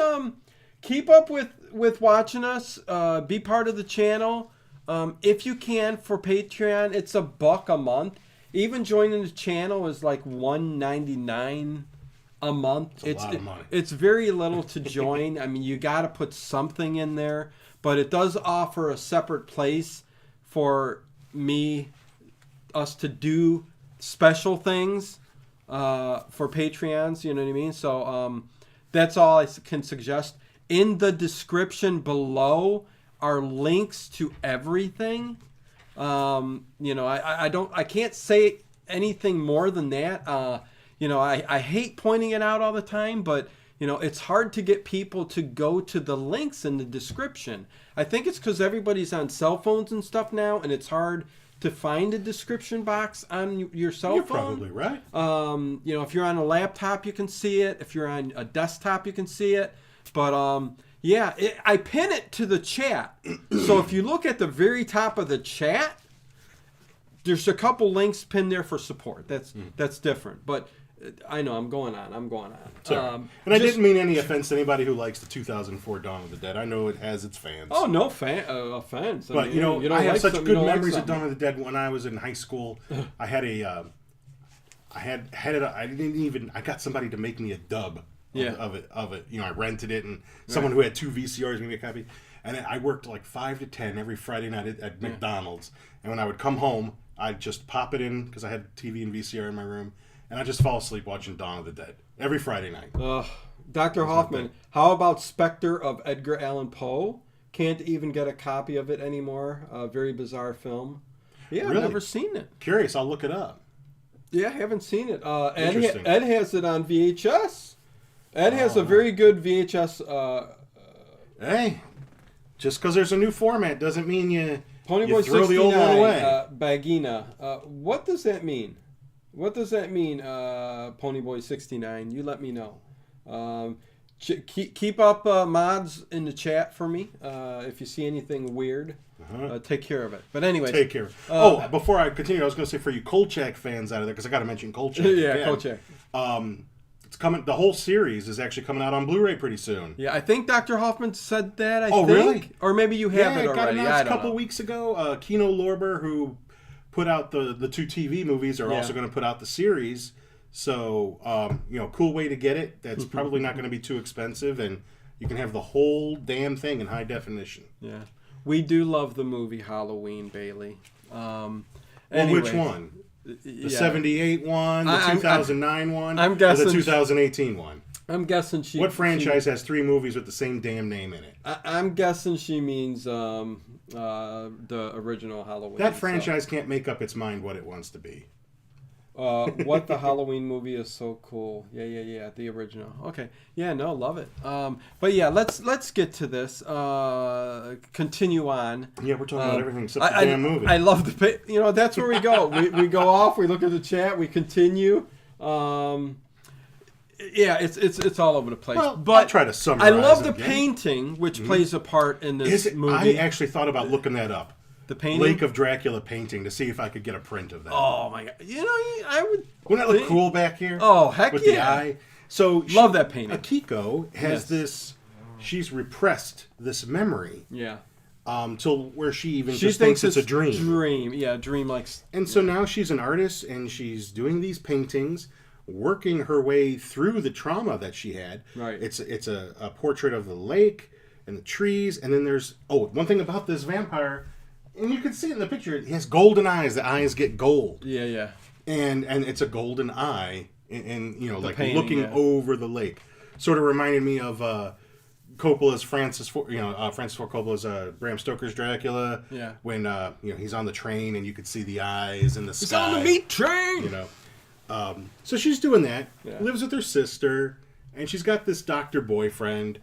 Speaker 1: keep up with watching us. Be part of the channel. If you can, for Patreon, it's $1 a month. Even joining the channel is like $1.99 a month.
Speaker 2: It's a lot of money.
Speaker 1: It's very little to join. I mean, you got to put something in there, but it does offer a separate place for us to do special things for Patreons, you know what I mean? So that's all I can suggest. In the description below are links to everything. I can't say anything more than that. I hate pointing it out all the time, but it's hard to get people to go to the links in the description. I think it's because everybody's on cell phones and stuff now, and it's hard to find a description box on your cell
Speaker 2: You're
Speaker 1: phone.
Speaker 2: probably right.
Speaker 1: If you're on a laptop, you can see it. If you're on a desktop, you can see it. But I pin it to the chat. So if you look at the very top of the chat, there's a couple links pinned there for support. That's different. But I know I'm going on.
Speaker 2: And I didn't mean any offense to anybody who likes the 2004 Dawn of the Dead. I know it has its fans.
Speaker 1: Oh, no offense.
Speaker 2: But
Speaker 1: you don't
Speaker 2: I have
Speaker 1: like
Speaker 2: such
Speaker 1: something,
Speaker 2: good
Speaker 1: you don't like
Speaker 2: memories of
Speaker 1: something.
Speaker 2: Dawn of the Dead. When I was in high school, I had I got somebody to make me a dub of it. I rented it, and someone who had 2 VCRs gave me a copy. And I worked like 5 to 10 every Friday night at McDonald's. And when I would come home, I'd just pop it in because I had TV and VCR in my room, and I'd just fall asleep watching Dawn of the Dead every Friday night.
Speaker 1: Dr. Hoffman, how about Spectre of Edgar Allan Poe? Can't even get a copy of it anymore. Very bizarre film. Yeah,
Speaker 2: Really?
Speaker 1: I've never seen it.
Speaker 2: Curious, I'll look it up.
Speaker 1: Yeah, I haven't seen it.
Speaker 2: Interesting.
Speaker 1: Ed has it on VHS. Ed has a very good VHS.
Speaker 2: Hey, just because there's a new format doesn't mean you
Speaker 1: Ponyboy
Speaker 2: throw the old one
Speaker 1: 69,
Speaker 2: away.
Speaker 1: Bagina. What does that mean? Ponyboy 69? You let me know. Keep up mods in the chat for me. If you see anything weird, take care of it. But anyway,
Speaker 2: Take care. Before I continue, I was going to say for you Kolchak fans out of there, because I got to mention Kolchak.
Speaker 1: yeah,
Speaker 2: again.
Speaker 1: Kolchak.
Speaker 2: It's coming. The whole series is actually coming out on Blu-ray pretty soon.
Speaker 1: Yeah, I think Dr. Hoffman said that. I think.
Speaker 2: Really?
Speaker 1: Or maybe you have it
Speaker 2: it got
Speaker 1: already.
Speaker 2: announced a couple weeks ago. Kino Lorber, who put out the 2 TV movies, are also going to put out the series. So, cool way to get it. That's probably not going to be too expensive, and you can have the whole damn thing in high definition.
Speaker 1: Yeah, we do love the movie Halloween, Bailey.
Speaker 2: Well, which one? The 78 one, the 2009 one,
Speaker 1: I'm guessing
Speaker 2: or the 2018 one?
Speaker 1: I'm guessing she.
Speaker 2: What franchise has 3 movies with the same damn name in it?
Speaker 1: I'm guessing she means the original Halloween.
Speaker 2: That franchise can't make up its mind what it wants to be.
Speaker 1: What the Halloween movie is so cool. Yeah. The original. Okay. Yeah. No, love it. But yeah, let's get to this. Continue on.
Speaker 2: Yeah, we're talking about everything except the damn movie.
Speaker 1: I love the. That's where we go. we go off. We look at the chat. We continue. Yeah, it's all over the place.
Speaker 2: Well,
Speaker 1: but
Speaker 2: I'll try to summarize.
Speaker 1: I love the
Speaker 2: again.
Speaker 1: painting, which plays a part in this movie.
Speaker 2: I actually thought about looking that up.
Speaker 1: The painting?
Speaker 2: Lake of Dracula painting to see if I could get a print of that.
Speaker 1: Oh my god! I would.
Speaker 2: Wouldn't that look cool back here?
Speaker 1: Oh heck
Speaker 2: with
Speaker 1: yeah!
Speaker 2: The eye. So
Speaker 1: love that painting.
Speaker 2: Akiko has this. She's repressed this memory.
Speaker 1: Yeah.
Speaker 2: Till where she even
Speaker 1: She
Speaker 2: just thinks it's a
Speaker 1: dream.
Speaker 2: dream.
Speaker 1: Dream like.
Speaker 2: And so now she's an artist, and she's doing these paintings, working her way through the trauma that she had.
Speaker 1: Right.
Speaker 2: It's a portrait of the lake and the trees, and then there's one thing about this vampire. And you can see it in the picture. He has golden eyes. The eyes get gold.
Speaker 1: Yeah.
Speaker 2: And it's a golden eye, and like
Speaker 1: painting,
Speaker 2: looking over the lake. Sort of reminded me of Coppola's Francis Ford Coppola's Bram Stoker's Dracula.
Speaker 1: Yeah.
Speaker 2: When he's on the train and you could see the eyes in the
Speaker 1: He's
Speaker 2: sky.
Speaker 1: on the meat train.
Speaker 2: So she's doing that.
Speaker 1: Yeah.
Speaker 2: Lives with her sister, and she's got this doctor boyfriend,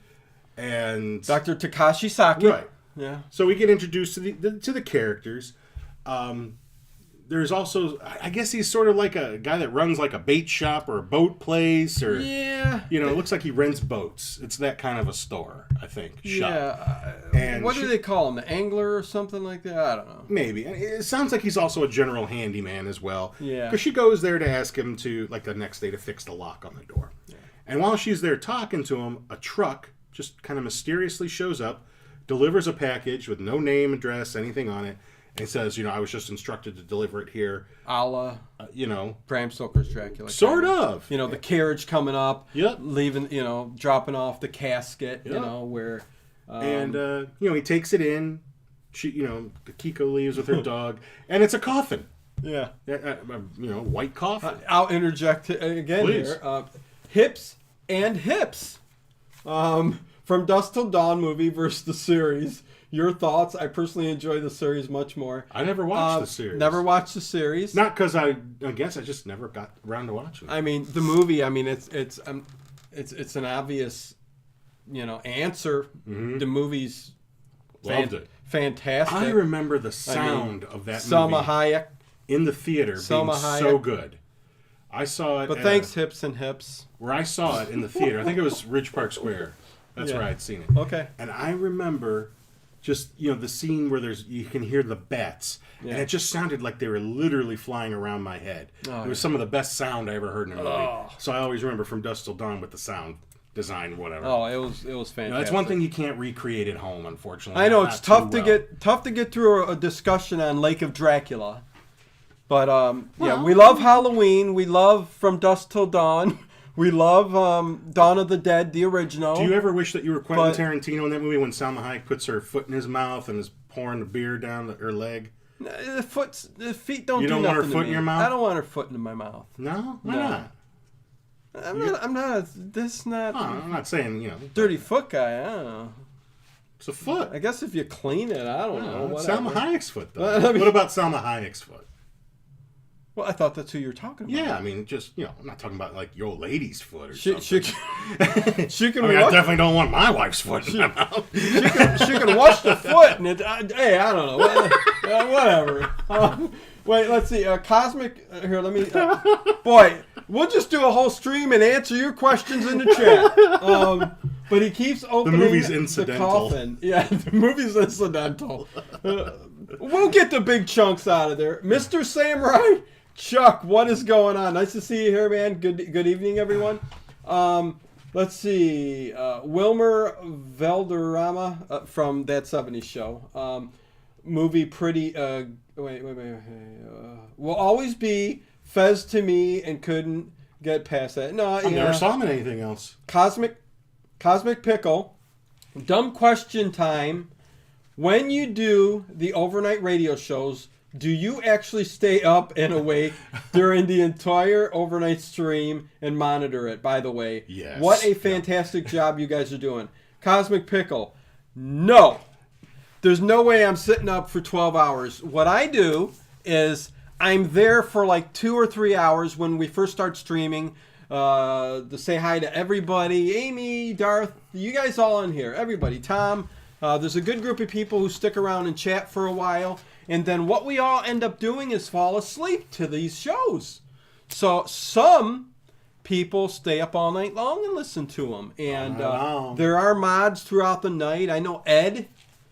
Speaker 2: and
Speaker 1: Dr. Takashi Saki.
Speaker 2: right.
Speaker 1: Yeah.
Speaker 2: So we get introduced to the characters. There's also, I guess he's sort of like a guy that runs like a bait shop or a boat place, or
Speaker 1: Yeah.
Speaker 2: it looks like he rents boats. It's that kind of a store, I think. Shop.
Speaker 1: Yeah.
Speaker 2: And
Speaker 1: what do they call him? The angler or something like that? I don't know.
Speaker 2: Maybe. It sounds like he's also a general handyman as well.
Speaker 1: Yeah.
Speaker 2: Because she goes there to ask him to, like, the next day to fix the lock on the door. Yeah. And while she's there talking to him, a truck just kind of mysteriously shows up, delivers a package with no name, address, anything on it, and says, I was just instructed to deliver it here.
Speaker 1: A la, Bram Stoker's Dracula.
Speaker 2: Sort of.
Speaker 1: The carriage coming up.
Speaker 2: Yep.
Speaker 1: Leaving, dropping off the casket,
Speaker 2: Yep.
Speaker 1: where...
Speaker 2: And, he takes it in. She, Kiko leaves with her dog. And it's a coffin.
Speaker 1: Yeah.
Speaker 2: White coffin.
Speaker 1: I'll interject again
Speaker 2: Please.
Speaker 1: here. Hips and hips. From Dusk Till Dawn movie versus the series. Your thoughts? I personally enjoy the series much more.
Speaker 2: I never watched the series.
Speaker 1: Never watched the series.
Speaker 2: Not because I guess I just never got around to watching it.
Speaker 1: I mean, the movie. I mean, it's an obvious, answer. Mm-hmm. The movie's
Speaker 2: loved it.
Speaker 1: Fantastic.
Speaker 2: I remember the sound of that
Speaker 1: Salma
Speaker 2: movie
Speaker 1: Hayek
Speaker 2: in the theater being so good. I saw it.
Speaker 1: But thanks, Hips and Hips.
Speaker 2: Where I saw it in the theater, I think it was Ridge Park Square. That's where I'd seen it.
Speaker 1: Okay.
Speaker 2: And I remember just the scene where you can hear the bats, and it just sounded like they were literally flying around my head. It was some of the best sound I ever heard in a movie. So I always remember From Dusk Till Dawn with the sound design, whatever.
Speaker 1: Oh, it was fantastic.
Speaker 2: That's one thing you can't recreate at home, unfortunately.
Speaker 1: I know it's tough to get through a discussion on Lake of Dracula, but we love Halloween. We love From Dusk Till Dawn. We love Dawn of the Dead, the original.
Speaker 2: Do you ever wish that you were Quentin Tarantino in that movie when Salma Hayek puts her foot in his mouth and is pouring the beer down her leg?
Speaker 1: The feet don't.
Speaker 2: You don't want her foot in your mouth?
Speaker 1: I don't want her foot in my mouth.
Speaker 2: No, why not?
Speaker 1: I'm not.
Speaker 2: I'm not saying
Speaker 1: dirty foot guy. I don't know.
Speaker 2: It's a foot.
Speaker 1: I guess if you clean it, I don't know.
Speaker 2: It's Salma Hayek's foot, though. What about Salma Hayek's foot?
Speaker 1: Well, I thought that's who you were talking about.
Speaker 2: Yeah, I mean, just, I'm not talking about, like, your lady's foot or something.
Speaker 1: She can
Speaker 2: I definitely don't want my wife's foot in my mouth.
Speaker 1: She can wash the foot, and hey, I don't know. Whatever. Wait, let's see. Cosmic, here, let me, boy, we'll just do a whole stream and answer your questions in the chat. But he keeps opening
Speaker 2: the movie's
Speaker 1: the
Speaker 2: incidental.
Speaker 1: coffin. Yeah, the movie's incidental. We'll get the big chunks out of there. Mr. Samurai Chuck, what is going on? Nice to see you here, man. Good evening, everyone. Let's see. Wilmer Valderrama from That 70s Show. Movie pretty... wait. Will always be Fez to me and couldn't get past that. No,
Speaker 2: I never saw him in anything else.
Speaker 1: Cosmic Pickle. Dumb question time. When you do the overnight radio shows, do you actually stay up and awake during the entire overnight stream and monitor it, by the way?
Speaker 2: Yes.
Speaker 1: What a fantastic job you guys are doing. Cosmic Pickle. No. There's no way I'm sitting up for 12 hours. What I do is I'm there for like 2 or 3 hours when we first start streaming to say hi to everybody. Amy, Darth, you guys all in here. Everybody. Tom. There's a good group of people who stick around and chat for a while. And then what we all end up doing is fall asleep to these shows. So some people stay up all night long and listen to them. And there are mods throughout the night. I know Ed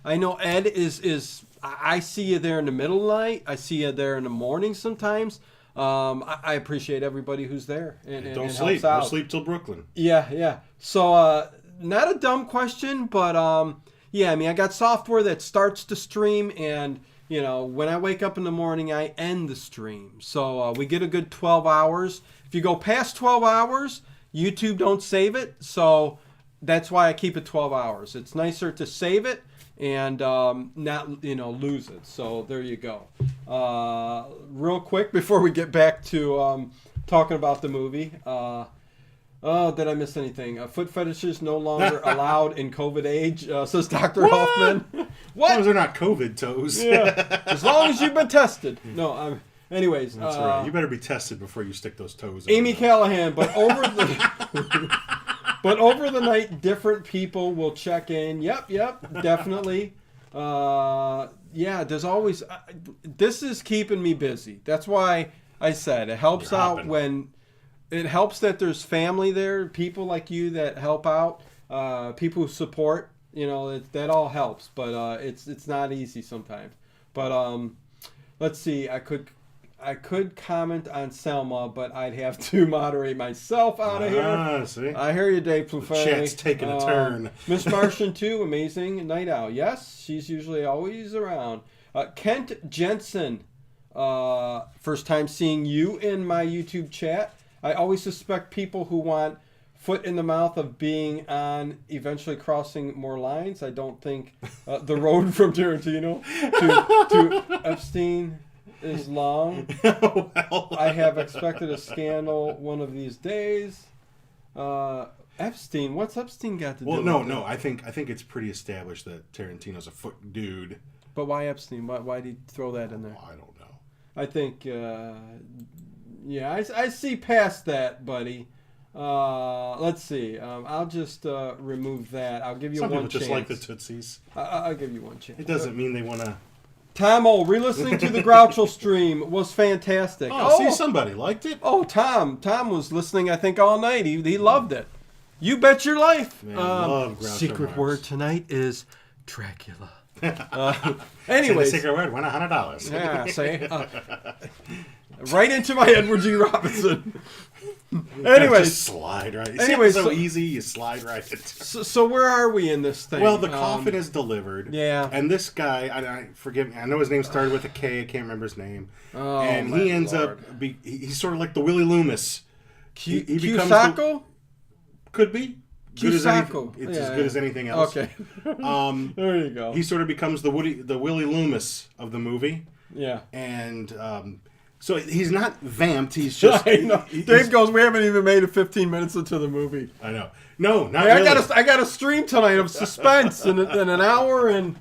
Speaker 1: is I see you there in the middle of the night. I see you there in the morning sometimes. I appreciate everybody who's there. And
Speaker 2: don't sleep. Don't sleep till Brooklyn.
Speaker 1: Yeah. So not a dumb question, but yeah, I mean, I got software that starts the stream, and when I wake up in the morning, I end the stream. So we get a good 12 hours. If you go past 12 hours, YouTube don't save it. So that's why I keep it 12 hours. It's nicer to save it and not lose it. So there you go. Real quick before we get back to talking about the movie, Oh, did I miss anything? Foot fetishes no longer allowed in COVID age, says Dr. Hoffman.
Speaker 2: What? As long as they're not COVID toes.
Speaker 1: Yeah. As long as you've been tested. No, anyways.
Speaker 2: That's right. You better be tested before you stick those toes in.
Speaker 1: Amy Callahan, but over the night, different people will check in. Yep, definitely. Yeah, there's always... this is keeping me busy. That's why I said it helps out when... It helps that there's family there, people like you that help out, people who support. You know, that all helps, but it's not easy sometimes. But let's see, I could comment on Selma, but I'd have to moderate myself out of here.
Speaker 2: See?
Speaker 1: I hear you, Dave Plouffe.
Speaker 2: Chat's taking a turn.
Speaker 1: Miss Martian too, amazing night owl. Yes, she's usually always around. Kent Jensen, first time seeing you in my YouTube chat. I always suspect people who want foot in the mouth of being on eventually crossing more lines. I don't think the road from Tarantino to Epstein is long.
Speaker 2: Well,
Speaker 1: I have expected a scandal one of these days. Epstein, what's Epstein got to do with it?
Speaker 2: No. I think it's pretty established that Tarantino's a foot dude.
Speaker 1: But why Epstein? Why did he throw that in there?
Speaker 2: I don't know.
Speaker 1: I think... yeah, I see past that, buddy. Let's see. I'll just remove that. I'll give you
Speaker 2: Some
Speaker 1: one
Speaker 2: people
Speaker 1: chance.
Speaker 2: just like the Tootsies.
Speaker 1: I'll give you one chance.
Speaker 2: It doesn't mean they want to...
Speaker 1: Tomo, re-listening to the Groucho stream was fantastic.
Speaker 2: See, somebody liked it.
Speaker 1: Oh, Tom was listening, I think, all night. He loved it. You bet your life.
Speaker 2: Man, love Groucho
Speaker 1: secret
Speaker 2: Marx.
Speaker 1: word tonight is Dracula.
Speaker 2: Anyways. Say the secret word, win $100.
Speaker 1: Yeah, say... right into my Edward G. Robinson. Anyways,
Speaker 2: just slide right.
Speaker 1: Anyways,
Speaker 2: so easy, you slide right into.
Speaker 1: So where are we in this thing?
Speaker 2: Well, the coffin is delivered.
Speaker 1: Yeah.
Speaker 2: And this guy, I forgive me, I know his name started with a K. I can't remember his name.
Speaker 1: Oh,
Speaker 2: and he ends up, he's sort of like the Willie Loomis.
Speaker 1: He becomes Cusacco?
Speaker 2: Could be. Good as
Speaker 1: Cusacco.
Speaker 2: it's as good as anything else.
Speaker 1: Okay.
Speaker 2: There
Speaker 1: you go.
Speaker 2: He sort of becomes the Willie Loomis of the movie.
Speaker 1: Yeah.
Speaker 2: And so he's not vamped. He's just.
Speaker 1: I know. Dave goes, we haven't even made it 15 minutes into the movie.
Speaker 2: I know. No, not
Speaker 1: really.
Speaker 2: really.
Speaker 1: I got a stream tonight of suspense in an hour and.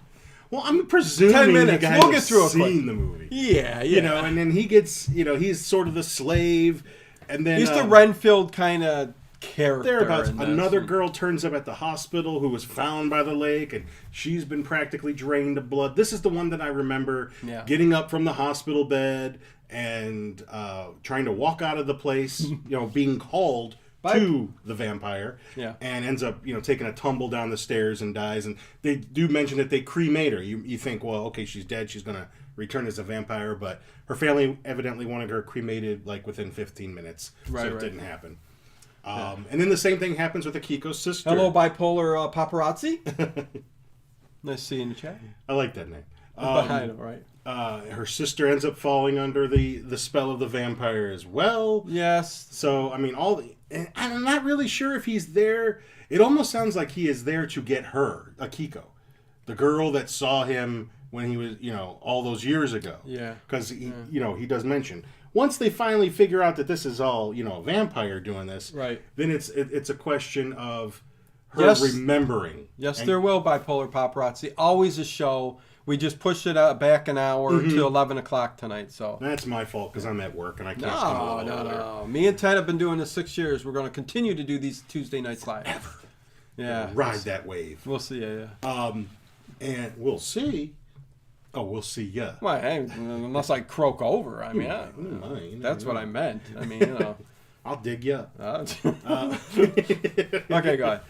Speaker 2: Well, I'm presuming
Speaker 1: 10 minutes.
Speaker 2: the guy
Speaker 1: We'll get
Speaker 2: has
Speaker 1: through it
Speaker 2: seen
Speaker 1: quick.
Speaker 2: the movie.
Speaker 1: Yeah.
Speaker 2: You know, and then he gets, he's sort of the slave, and then
Speaker 1: he's the Renfield kind of character.
Speaker 2: Thereabouts. Another girl turns up at the hospital who was found by the lake, and she's been practically drained of blood. This is the one that I remember getting up from the hospital bed and trying to walk out of the place, being called to the vampire, and ends up, taking a tumble down the stairs and dies. And they do mention that they cremate her. You think, well, okay, she's dead, she's gonna return as a vampire, but her family evidently wanted her cremated like within 15 minutes, so it didn't happen. And then the same thing happens with Akiko's sister.
Speaker 1: Hello, bipolar paparazzi. Nice to see you in the chat.
Speaker 2: I like that name.
Speaker 1: I know, right?
Speaker 2: Her sister ends up falling under the spell of the vampire as well.
Speaker 1: Yes.
Speaker 2: So, I mean, and I'm not really sure if he's there. It almost sounds like he is there to get her, Akiko, the girl that saw him when he was, all those years ago.
Speaker 1: Yeah.
Speaker 2: Because, he does mention. Once they finally figure out that this is all, a vampire doing this,
Speaker 1: right?
Speaker 2: Then it's a question of her remembering.
Speaker 1: Yes, there will, bipolar paparazzi. Always a show. We just pushed it back an hour to 11 o'clock tonight. So
Speaker 2: that's my fault because I'm at work and I can't come over there.
Speaker 1: No. Me and Ted have been doing this 6 years. We're going to continue to do these Tuesday nights live.
Speaker 2: Ever.
Speaker 1: Yeah.
Speaker 2: Ride that wave.
Speaker 1: We'll see. Yeah.
Speaker 2: And we'll see. Oh, we'll see ya.
Speaker 1: Well, hey, unless I croak over. I mean, that's what I meant. I mean,
Speaker 2: I'll dig you up.
Speaker 1: Okay, go ahead.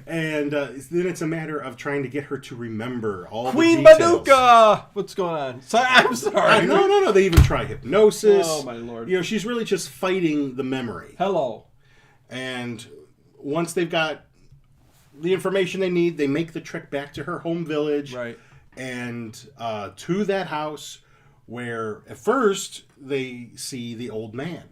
Speaker 2: And then it's a matter of trying to get her to remember all
Speaker 1: Queen
Speaker 2: the details.
Speaker 1: Baduka! What's going on? I'm sorry.
Speaker 2: No. They even try hypnosis.
Speaker 1: Oh, my Lord.
Speaker 2: She's really just fighting the memory.
Speaker 1: Hello.
Speaker 2: And once they've got the information they need, they make the trek back to her home village.
Speaker 1: Right.
Speaker 2: And to that house where at first they see the old man.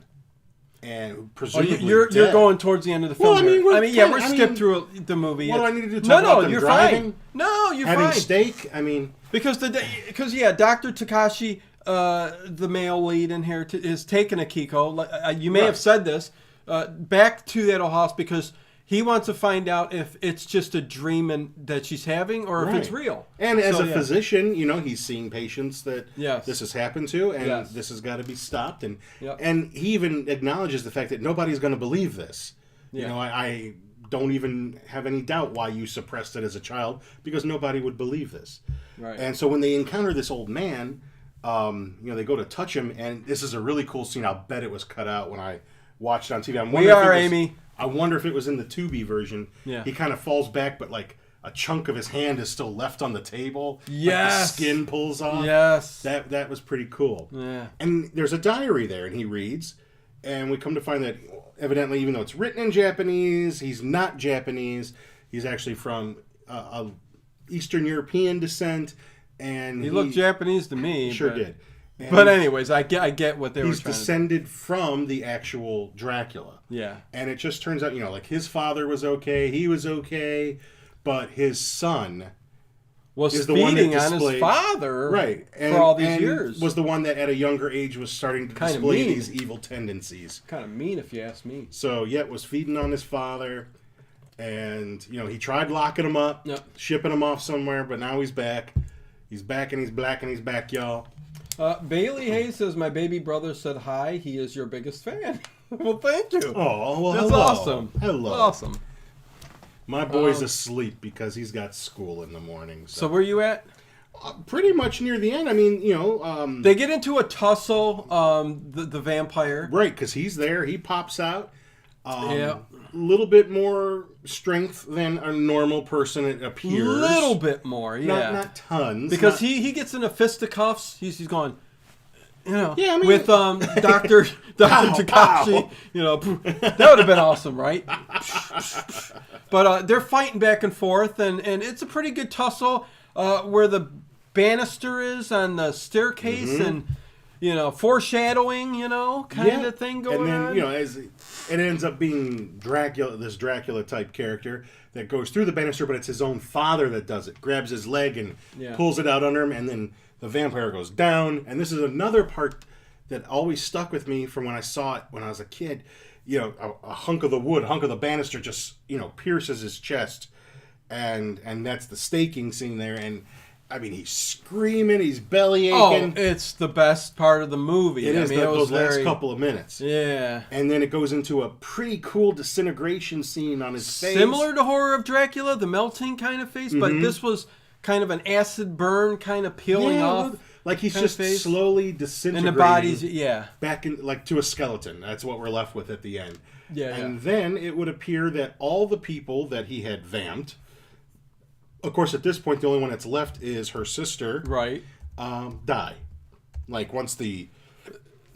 Speaker 2: And presumably
Speaker 1: you're going towards the end of the film.
Speaker 2: Well,
Speaker 1: we're skipped through the movie.
Speaker 2: What do I need to do? Talk about them
Speaker 1: you're
Speaker 2: driving?
Speaker 1: fine. No, you're
Speaker 2: having
Speaker 1: fine.
Speaker 2: steak. I mean,
Speaker 1: because Dr. Takashi, the male lead in here, is taking Akiko. You may have said this. back to that old house because he wants to find out if it's just a dream that she's having or if it's real.
Speaker 2: And as a physician, he's seeing patients that this has happened to, and this has got to be stopped. And he even acknowledges the fact that nobody's going to believe this. I don't even have any doubt why you suppressed it as a child, because nobody would believe this.
Speaker 1: Right.
Speaker 2: And so when they encounter this old man, they go to touch him, and this is a really cool scene. I'll bet it was cut out when I watched it on TV.
Speaker 1: Amy.
Speaker 2: I wonder if it was in the Tubi version.
Speaker 1: Yeah.
Speaker 2: He kind of falls back, but like a chunk of his hand is still left on the table.
Speaker 1: Yes.
Speaker 2: Like the skin pulls off.
Speaker 1: Yes.
Speaker 2: That was pretty cool.
Speaker 1: Yeah.
Speaker 2: And there's a diary there, and he reads, and we come to find that evidently, even though it's written in Japanese, he's not Japanese. He's actually from Eastern European descent, and
Speaker 1: he looked Japanese to me.
Speaker 2: Sure did.
Speaker 1: But anyways, I get what they were trying to do.
Speaker 2: He's descended from the actual Dracula.
Speaker 1: Yeah.
Speaker 2: And it just turns out, like his father was okay, he was okay, but his son
Speaker 1: was feeding on his father for all these years.
Speaker 2: Was the one that at a younger age was starting to display these evil tendencies.
Speaker 1: Kind of mean, if you ask me.
Speaker 2: So, was feeding on his father. And, he tried locking him up, shipping him off somewhere, but now he's back. He's back and he's black and he's back, y'all.
Speaker 1: Bailey Hayes says, my baby brother said hi. He is your biggest fan. Well, thank you.
Speaker 2: Oh, well,
Speaker 1: that's
Speaker 2: hello.
Speaker 1: Awesome.
Speaker 2: Hello.
Speaker 1: Awesome.
Speaker 2: My boy's asleep because he's got school in the morning.
Speaker 1: So where you at?
Speaker 2: Pretty much near the end. I mean,
Speaker 1: they get into a tussle, the vampire.
Speaker 2: Right, because he's there. He pops out. A little bit more strength than a normal person, it appears.
Speaker 1: A little bit more, yeah.
Speaker 2: Not tons.
Speaker 1: Because he gets in a fisticuffs. He's going, with Dr. Takashi. That would have been awesome, right? But they're fighting back and forth, and it's a pretty good tussle where the banister is on the staircase, and foreshadowing, kind of thing going on.
Speaker 2: And then, as it ends up being Dracula, this Dracula type character that goes through the banister, but it's his own father that does it. Grabs his leg and pulls it out under him, and then the vampire goes down. And this is another part that always stuck with me from when I saw it when I was a kid. A hunk of the wood, hunk of the banister just, pierces his chest. And that's the staking scene there. And I mean, he's screaming, he's belly aching.
Speaker 1: Oh, it's the best part of the movie.
Speaker 2: It is those last couple of minutes.
Speaker 1: Yeah.
Speaker 2: And then it goes into a pretty cool disintegration scene on his face.
Speaker 1: Similar to Horror of Dracula, the melting kind of face, but this was kind of an acid burn kind of peeling off.
Speaker 2: Like he's just slowly disintegrating.
Speaker 1: And the body's,
Speaker 2: back in, like to a skeleton. That's what we're left with at the end.
Speaker 1: Yeah.
Speaker 2: And then it would appear that all the people that he had vamped, of course, at this point, the only one that's left is her sister.
Speaker 1: Right.
Speaker 2: Die. Like, once the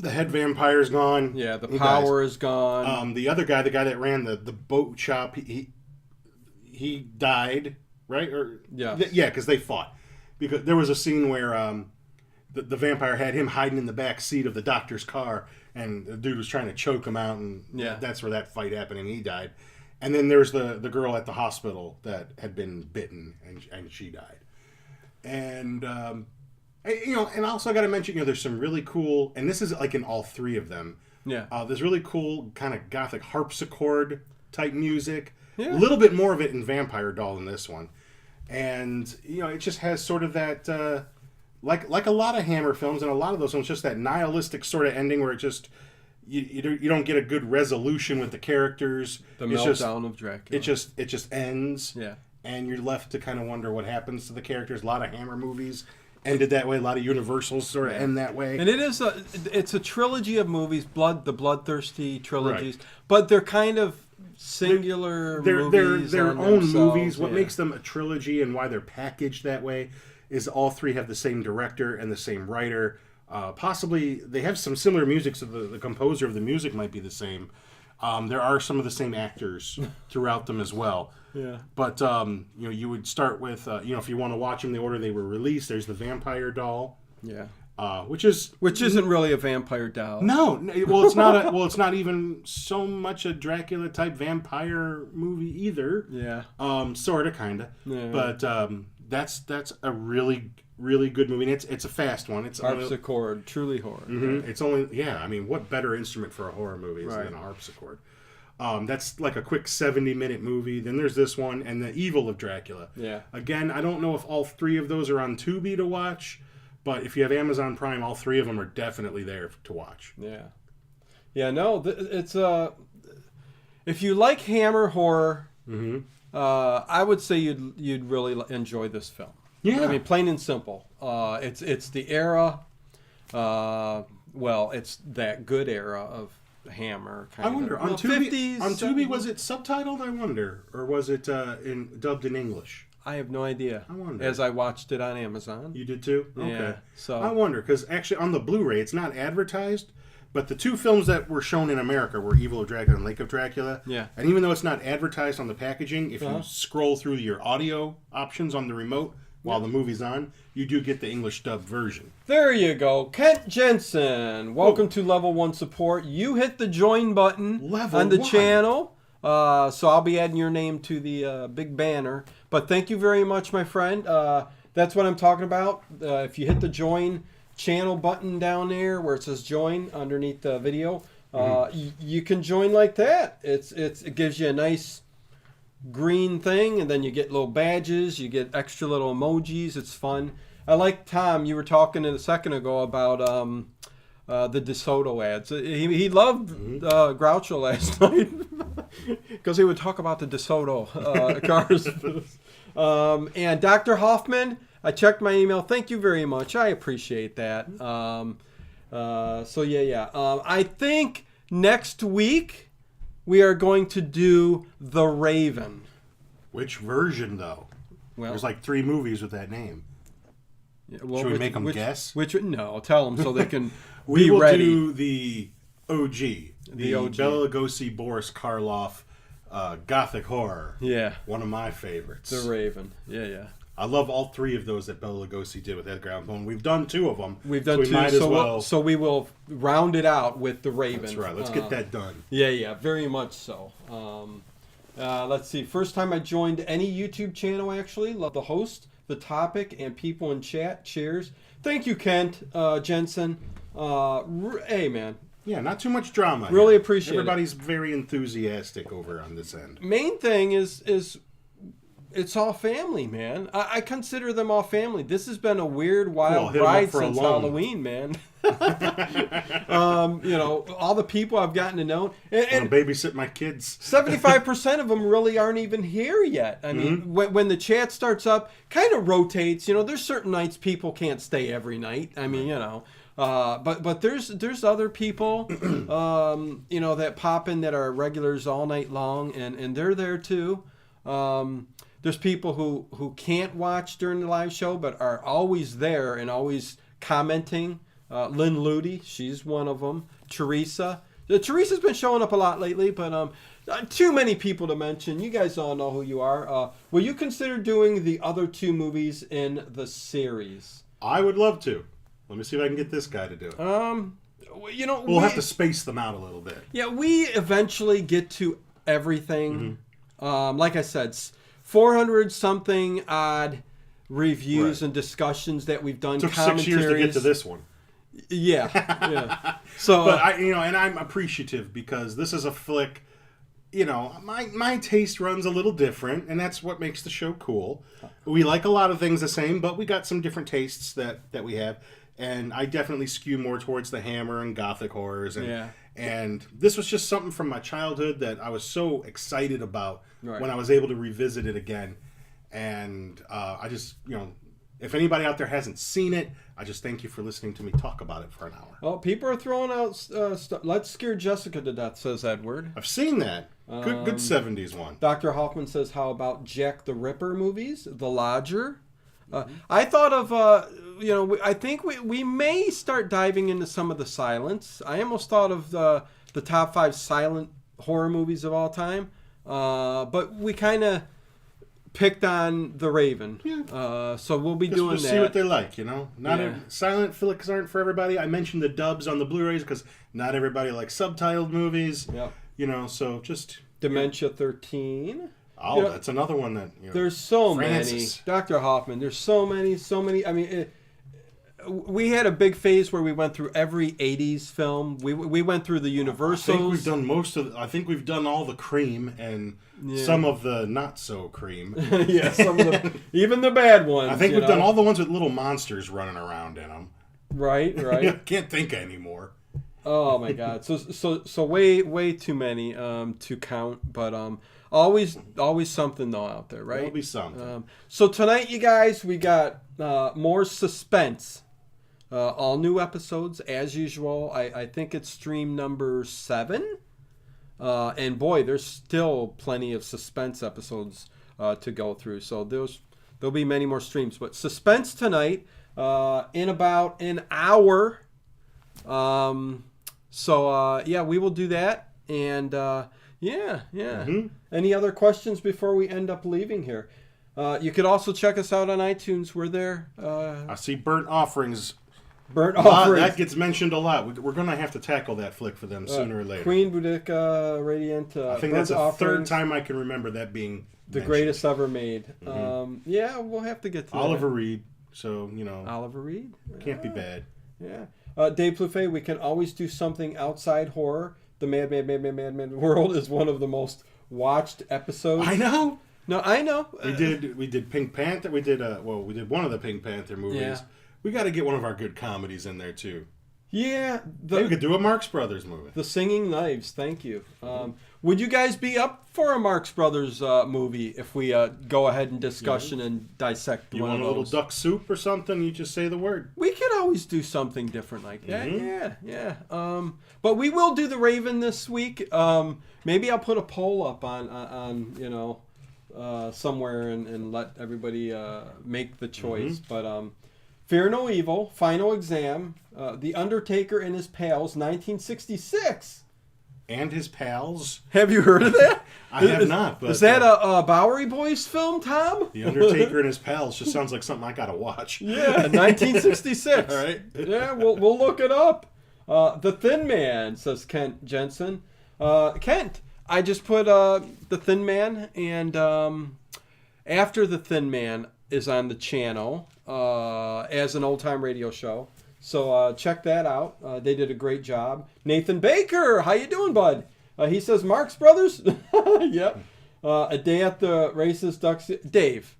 Speaker 2: head vampire's gone.
Speaker 1: Yeah, the power is gone.
Speaker 2: The other guy, the guy that ran the boat shop, he died, right? Because they fought. Because there was a scene where the vampire had him hiding in the back seat of the doctor's car, and the dude was trying to choke him out, and that's where that fight happened, and he died. And then there's the girl at the hospital that had been bitten, and she died. And, and also I got to mention, there's some really cool, and this is like in all three of them.
Speaker 1: Yeah.
Speaker 2: There's really cool kind of gothic harpsichord type music.
Speaker 1: Yeah.
Speaker 2: A little bit more of it in Vampire Doll in this one. And, it just has sort of that, like a lot of Hammer films and a lot of those ones, just that nihilistic sort of ending where it just... You don't get a good resolution with the characters.
Speaker 1: The meltdown of Dracula.
Speaker 2: It just ends.
Speaker 1: Yeah.
Speaker 2: And you're left to kind of wonder what happens to the characters. A lot of Hammer movies ended that way. A lot of Universals sort of end that way.
Speaker 1: And it's a trilogy of movies, the bloodthirsty trilogies, right. But they're kind of singular movies.
Speaker 2: They're their own movies. What makes them a trilogy and why they're packaged that way is all three have the same director and the same writer. Possibly they have some similar music, so the composer of the music might be the same. There are some of the same actors throughout them as well.
Speaker 1: Yeah.
Speaker 2: But you would start with if you want to watch them the order they were released. There's the Vampire Doll.
Speaker 1: Yeah.
Speaker 2: Which isn't
Speaker 1: really a vampire doll.
Speaker 2: No, well it's not. It's not even so much a Dracula type vampire movie either.
Speaker 1: Yeah.
Speaker 2: Sorta, kinda.
Speaker 1: Yeah.
Speaker 2: But that's a really good movie. And it's a fast one. It's
Speaker 1: harpsichord, truly horror.
Speaker 2: Mm-hmm. It's only I mean, what better instrument for a horror movie than a harpsichord? That's like a quick 70-minute movie. Then there's this one and The Evil of Dracula.
Speaker 1: Yeah.
Speaker 2: Again, I don't know if all 3 of those are on Tubi to watch, but if you have Amazon Prime, all 3 of them are definitely there to watch.
Speaker 1: Yeah. Yeah, no, it's if you like Hammer horror, I would say you'd really enjoy this film.
Speaker 2: Yeah.
Speaker 1: I mean, plain and simple. It's the era. Well, it's that good era of Hammer.
Speaker 2: I wonder on Tubi. 50s, on Tubi, was it subtitled? I wonder, or was it dubbed in English?
Speaker 1: I have no idea.
Speaker 2: I wonder.
Speaker 1: As I watched it on Amazon.
Speaker 2: You did too? Okay.
Speaker 1: Yeah, so
Speaker 2: I wonder, because actually on the Blu-ray, it's not advertised, but the 2 films that were shown in America were Evil of Dracula and Lake of Dracula.
Speaker 1: Yeah.
Speaker 2: And even though it's not advertised on the packaging, if you scroll through your audio options on the remote while the movie's on, you do get the English dubbed version.
Speaker 1: There you go. Kent Jensen, welcome to Level 1 Support. You hit the join button on the channel. So I'll be adding your name to the big banner. But thank you very much, my friend. That's what I'm talking about. If you hit the join channel button down there where it says join underneath the video, you can join like that. It gives you a nice green thing, and then you get little badges, you get extra little emojis. It's fun. I like, Tom, you were talking a second ago about the DeSoto ads. He loved Groucho last night because he would talk about the DeSoto cars. And Dr. Hoffman, I checked my email. Thank you very much. I appreciate that. So yeah. I think next week we are going to do The Raven.
Speaker 2: Which version, though?
Speaker 1: Well,
Speaker 2: there's like 3 movies with that name.
Speaker 1: Yeah, well,
Speaker 2: should we make them guess?
Speaker 1: No, tell them so they can
Speaker 2: we
Speaker 1: be
Speaker 2: will
Speaker 1: ready.
Speaker 2: Do the OG. The
Speaker 1: OG.
Speaker 2: Bela Lugosi, Boris Karloff, gothic horror.
Speaker 1: Yeah.
Speaker 2: One of my favorites.
Speaker 1: The Raven. Yeah.
Speaker 2: I love all 3 of those that Bela Lugosi did with Edgar Allan Poe. We've done 2 of them.
Speaker 1: We've done 2, so we will round it out with The Raven.
Speaker 2: That's right. Let's get that done.
Speaker 1: Yeah, very much so. Let's see. First time I joined any YouTube channel, actually. Love the host, the topic, and people in chat. Cheers. Thank you, Kent Jensen. Hey, man.
Speaker 2: Yeah, not too much drama.
Speaker 1: Really
Speaker 2: here.
Speaker 1: appreciate
Speaker 2: Everybody's very enthusiastic over on this end.
Speaker 1: Main thing is it's all family, man. I consider them all family. This has been a weird, wild ride since Halloween, man. All the people I've gotten to know. And
Speaker 2: babysit my kids.
Speaker 1: 75% of them really aren't even here yet. I mean, when the chat starts up, kind of rotates. There's certain nights people can't stay every night. I mean, but there's other people, that pop in that are regulars all night long, and they're there too. There's people who can't watch during the live show, but are always there and always commenting. Lynn Ludy, she's one of them. Teresa. Teresa's been showing up a lot lately, but too many people to mention. You guys all know who you are. Will you consider doing the other 2 movies in the series?
Speaker 2: I would love to. Let me see if I can get this guy to do it.
Speaker 1: We'll
Speaker 2: have to space them out a little bit.
Speaker 1: Yeah, we eventually get to everything. Like I said, 400 something odd reviews and discussions that we've done.
Speaker 2: Took 6 years to get to this one.
Speaker 1: Yeah. So,
Speaker 2: but and I'm appreciative because this is a flick. My taste runs a little different, and that's what makes the show cool. We like a lot of things the same, but we got some different tastes that we have. And I definitely skew more towards the Hammer and gothic horrors. And this was just something from my childhood that I was so excited about when I was able to revisit it again. And I just, if anybody out there hasn't seen it, I just thank you for listening to me talk about it for an hour.
Speaker 1: Well, people are throwing out stuff. Let's Scare Jessica to Death, says Edward.
Speaker 2: I've seen that. Good 70s one.
Speaker 1: Dr. Hoffman says, how about Jack the Ripper movies? The Lodger? I thought of, I think we may start diving into some of the silence. I almost thought of the top 5 silent horror movies of all time. But we kind of picked on The Raven. So we'll be doing that.
Speaker 2: See what they like, silent flicks aren't for everybody. I mentioned the dubs on the Blu-rays because not everybody likes subtitled movies.
Speaker 1: Yep.
Speaker 2: So just...
Speaker 1: Dementia 13.
Speaker 2: Oh, that's another one that...
Speaker 1: there's so
Speaker 2: Francis.
Speaker 1: many. Dr. Hoffman, there's so many. I mean, we had a big phase where we went through every 80s film. We went through the Universals.
Speaker 2: I think we've done I think we've done all the cream and some of the not so cream.
Speaker 1: Yeah, some of even the bad ones.
Speaker 2: I think we've done all the ones with little monsters running around in them.
Speaker 1: Right.
Speaker 2: Can't think anymore.
Speaker 1: Oh my God! So way too many to count, but always something though out there, right?
Speaker 2: There'll be something.
Speaker 1: So tonight, you guys, we got more suspense. All new episodes as usual. I think it's stream number 7, and boy, there's still plenty of suspense episodes to go through. So there'll be many more streams, but suspense tonight in about an hour. So we will do that, and yeah. Mm-hmm. Any other questions before we end up leaving here? You could also check us out on iTunes. We're there.
Speaker 2: I see Burnt Offerings.
Speaker 1: Offerings.
Speaker 2: That gets mentioned a lot. We're going to have to tackle that flick for them sooner or later.
Speaker 1: Queen Boudica, Radiant.
Speaker 2: I think that's the third time I can remember that being
Speaker 1: the
Speaker 2: mentioned.
Speaker 1: greatest ever made.
Speaker 2: Mm-hmm.
Speaker 1: We'll have to get to
Speaker 2: Oliver
Speaker 1: that.
Speaker 2: Reed. So,
Speaker 1: Oliver Reed?
Speaker 2: Can't be bad.
Speaker 1: Yeah. Dave Plouffe, we can always do something outside horror. The Mad World is one of the most watched episodes.
Speaker 2: I know.
Speaker 1: No, I know.
Speaker 2: We did Pink Panther. We did one of the Pink Panther movies.
Speaker 1: Yeah.
Speaker 2: We got to get one of our good comedies in there too.
Speaker 1: Yeah.
Speaker 2: Maybe we could do a Marx Brothers movie.
Speaker 1: The Singing Knives. Thank you. Would you guys be up for a Marx Brothers movie if we go ahead and discussion and dissect
Speaker 2: you
Speaker 1: one
Speaker 2: want
Speaker 1: of
Speaker 2: a little
Speaker 1: those?
Speaker 2: duck soup or something? You just say the word.
Speaker 1: We could always do something different like that. Yeah. But we will do The Raven this week. Maybe I'll put a poll up on somewhere and let everybody make the choice. But Fear No Evil, Final Exam, The Undertaker and His Pals, 1966.
Speaker 2: And His Pals.
Speaker 1: Have you heard of that?
Speaker 2: I have not. But
Speaker 1: is that a Bowery Boys film, Tom?
Speaker 2: The Undertaker and His Pals just sounds like something I gotta watch.
Speaker 1: Yeah, 1966.
Speaker 2: All right.
Speaker 1: Yeah, we'll look it up. The Thin Man, says Kent Jensen. Kent, I just put The Thin Man, and after The Thin Man is on the channel as an old-time radio show. So check that out. They did a great job. Nathan Baker, how you doing, bud? He says, Marx Brothers? Yep. A Day at the Racist Ducks. Dave,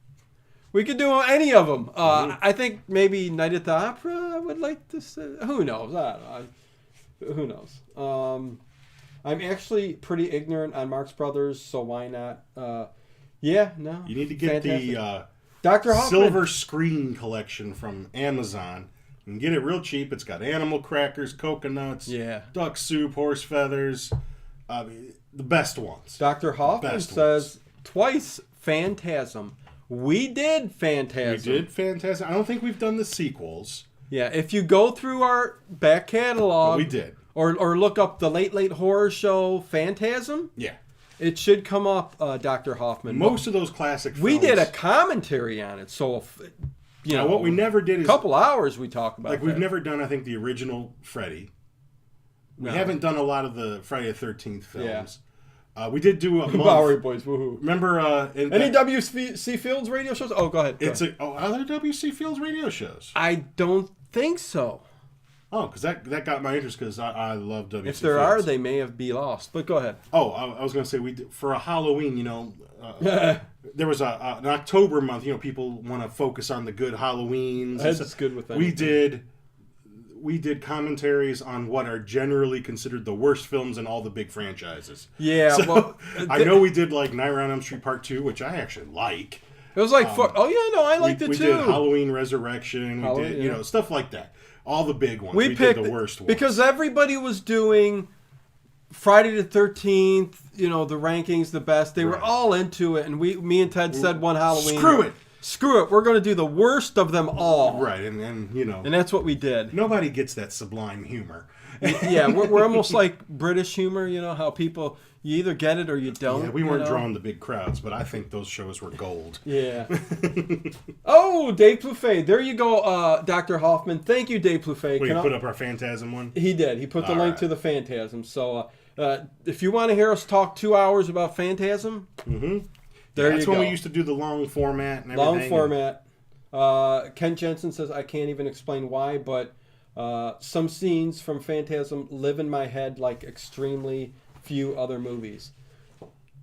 Speaker 1: we could do any of them. I think maybe Night at the Opera I would like to say. Who knows? I don't know. Who knows? I'm actually pretty ignorant on Marx Brothers, so why not? You
Speaker 2: need to get
Speaker 1: fantastic.
Speaker 2: the
Speaker 1: Dr. Hoffman.
Speaker 2: Silver Screen collection from Amazon. You can get it real cheap. It's got animal crackers, coconuts, duck soup, horse feathers. The best ones.
Speaker 1: Dr. Hoffman says twice Phantasm. We did Phantasm.
Speaker 2: I don't think we've done the sequels.
Speaker 1: Yeah, if you go through our back catalog,
Speaker 2: But we did.
Speaker 1: Or look up the Late Horror Show Phantasm.
Speaker 2: Yeah.
Speaker 1: It should come up, Dr. Hoffman.
Speaker 2: Most of those classic films.
Speaker 1: We did a commentary on it, so
Speaker 2: what we never did is
Speaker 1: a couple hours we talk about.
Speaker 2: We've never done, I think, the original Freddy. We haven't done a lot of the Friday the 13th films. Yeah. We did do a month.
Speaker 1: Bowery Boys, woohoo!
Speaker 2: Remember
Speaker 1: any W.C. Fields radio shows? Oh, go ahead.
Speaker 2: Are there W.C. Fields radio shows?
Speaker 1: I don't think so.
Speaker 2: Oh, because that got my interest because I love W.C.
Speaker 1: If there
Speaker 2: Fields.
Speaker 1: are, they may have be lost. But go ahead.
Speaker 2: Oh, I was going to say we did, for a Halloween, there was an October month. People want to focus on the good Halloweens.
Speaker 1: That's good with that.
Speaker 2: We did commentaries on what are generally considered the worst films in all the big franchises.
Speaker 1: Yeah,
Speaker 2: so, I know we did like Nightmare on Elm Street Part 2, which I actually like.
Speaker 1: It was like, I liked it too.
Speaker 2: We did Halloween Resurrection. We did, stuff like that. All the big ones. We did the worst ones.
Speaker 1: Because everybody was doing Friday the 13th, the rankings, the best. They were all into it. And me and Ted said one Halloween. Screw it. We're going to do the worst of them all.
Speaker 2: Right. And
Speaker 1: that's what we did.
Speaker 2: Nobody gets that sublime humor.
Speaker 1: Yeah. We're almost like British humor, how people, you either get it or you don't.
Speaker 2: Yeah, we weren't drawing the big crowds, but I think those shows were gold.
Speaker 1: Yeah. Oh, Dave Plouffe. There you go, Dr. Hoffman. Thank you, Dave Plouffe.
Speaker 2: Wait, you put up our Phantasm one?
Speaker 1: He did. He put the link to the Phantasm. So if you want to hear us talk 2 hours about Phantasm,
Speaker 2: that's when we used to do the long format and everything.
Speaker 1: Long format. Ken Jensen says, I can't even explain why, but some scenes from Phantasm live in my head like extremely few other movies.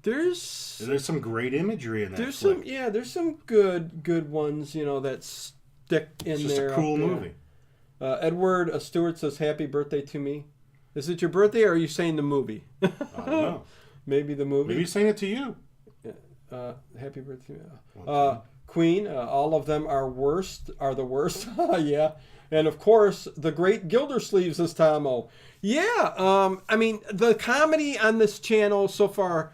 Speaker 1: There's
Speaker 2: some great imagery in that.
Speaker 1: There's some good ones, that stick in
Speaker 2: it's just
Speaker 1: there.
Speaker 2: It's a cool movie.
Speaker 1: Edward Stewart says, happy birthday to me. Is it your birthday, or are you saying the movie?
Speaker 2: I don't know.
Speaker 1: Maybe the movie.
Speaker 2: Maybe he's saying it to you.
Speaker 1: Happy birthday. Queen, all of them are the worst. Yeah. And of course, the great Gildersleeves is Tomo. Yeah. I mean, the comedy on this channel so far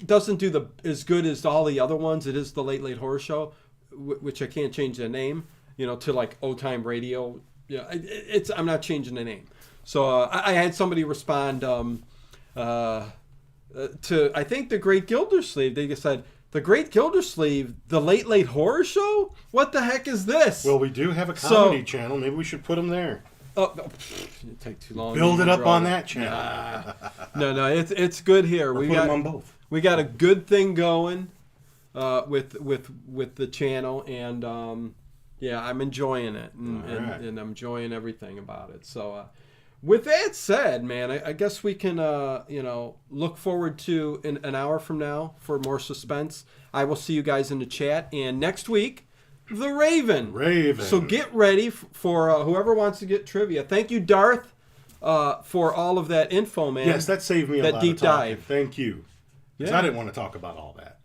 Speaker 1: doesn't do as good as all the other ones. It is the Late Late Horror Show, which I can't change the name, to like Old Time Radio. Yeah, I'm not changing the name. So I had somebody respond to, I think, the Great Gildersleeve. They just said, the Great Gildersleeve, the Late Late Horror Show? What the heck is this?
Speaker 2: Well, we do have a comedy channel. Maybe we should put them there.
Speaker 1: Oh, it'd take too long.
Speaker 2: Build it up on that channel.
Speaker 1: No, it's good here.
Speaker 2: We got them on both.
Speaker 1: We got a good thing going with the channel, and I'm enjoying it, and I'm enjoying everything about it. So, with that said, man, I guess we can look forward to an hour from now for more suspense. I will see you guys in the chat, and next week, The Raven. So get ready for whoever wants to get trivia. Thank you, Darth, for all of that info, man.
Speaker 2: Yes, that saved me a lot
Speaker 1: deep
Speaker 2: of talking.
Speaker 1: dive.
Speaker 2: Thank you. Because I didn't want to talk about all that.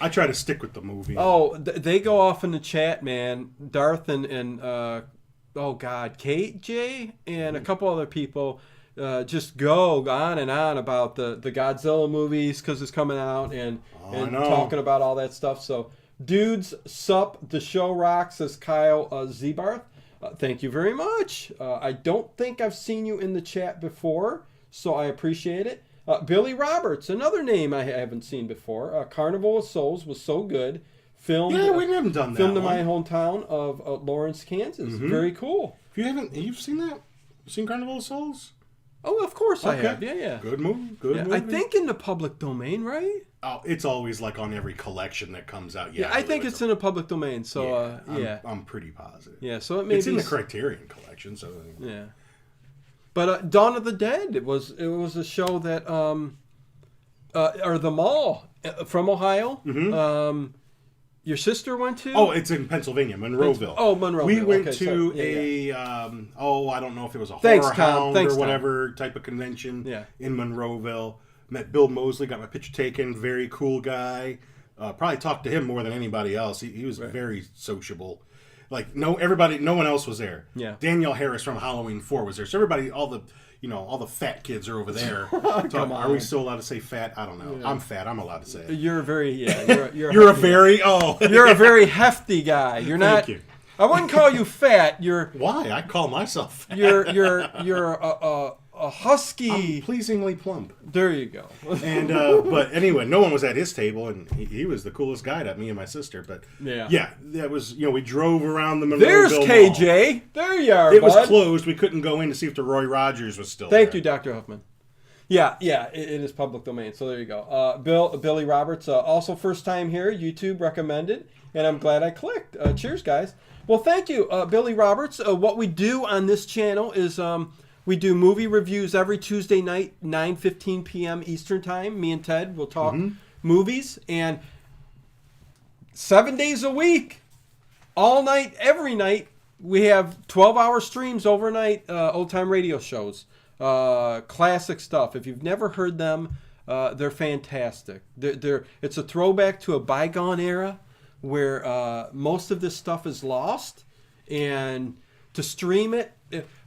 Speaker 2: I try to stick with the movie.
Speaker 1: Oh, they go off in the chat, man. Darth and KJ and a couple other people just go on and on about the Godzilla movies because it's coming out and talking about all that stuff. So, dudes, sup, the show rocks, says Kyle Zebarth. Thank you very much. I don't think I've seen you in the chat before, so I appreciate it. Billy Roberts, another name I haven't seen before. Carnival of Souls was so good. Filmed,
Speaker 2: we haven't done that.
Speaker 1: Filmed in my hometown of Lawrence, Kansas. Mm-hmm. Very cool.
Speaker 2: You've seen that? You seen Carnival of Souls?
Speaker 1: Oh, of course I have. Yeah.
Speaker 2: Good movie. Movie.
Speaker 1: I think in the public domain, right?
Speaker 2: Oh, it's always like on every collection that comes out.
Speaker 1: Yeah, I think it's in the public domain. So
Speaker 2: I'm pretty positive.
Speaker 1: Yeah, so it may
Speaker 2: it's in the Criterion collection. So
Speaker 1: yeah. But Dawn of the Dead, it was a show that or The Mall from Ohio.
Speaker 2: Mm-hmm.
Speaker 1: Your sister went to?
Speaker 2: Oh, it's in Pennsylvania, Monroeville.
Speaker 1: Monroeville.
Speaker 2: We went to I don't know if it was a Horror Hound or whatever type of convention in Monroeville. Met Bill Moseley, got my picture taken. Very cool guy. Probably talked to him more than anybody else. He was very sociable. Like no one else was there.
Speaker 1: Yeah.
Speaker 2: Danielle Harris from Halloween 4 was there. So everybody, all the fat kids are over there. Are we still allowed to say fat? I don't know. Yeah. I'm fat. I'm allowed to say it.
Speaker 1: You're very
Speaker 2: You're a
Speaker 1: very hefty guy. You're not.
Speaker 2: Thank you.
Speaker 1: I wouldn't call you fat.
Speaker 2: Why? I call myself fat.
Speaker 1: You're a husky.
Speaker 2: I'm pleasingly plump.
Speaker 1: There you go.
Speaker 2: And but anyway, no one was at his table, and he was the coolest guy to me and my sister. But that was we drove around the Monroeville
Speaker 1: There's KJ.
Speaker 2: Mall.
Speaker 1: There you are.
Speaker 2: It was closed. We couldn't go in to see if the Roy Rogers was still there.
Speaker 1: Thank you, Dr. Huffman. Yeah, it is public domain. So there you go. Billy Roberts, also first time here. YouTube recommended, and I'm glad I clicked. Cheers, guys. Well, thank you, Billy Roberts. What we do on this channel is we do movie reviews every Tuesday night, 9:15 p.m. Eastern Time. Me and Ted will talk movies, and 7 days a week, all night, every night, we have 12-hour streams overnight, old-time radio shows, classic stuff. If you've never heard them, they're fantastic. It's a throwback to a bygone era where most of this stuff is lost, and to stream it,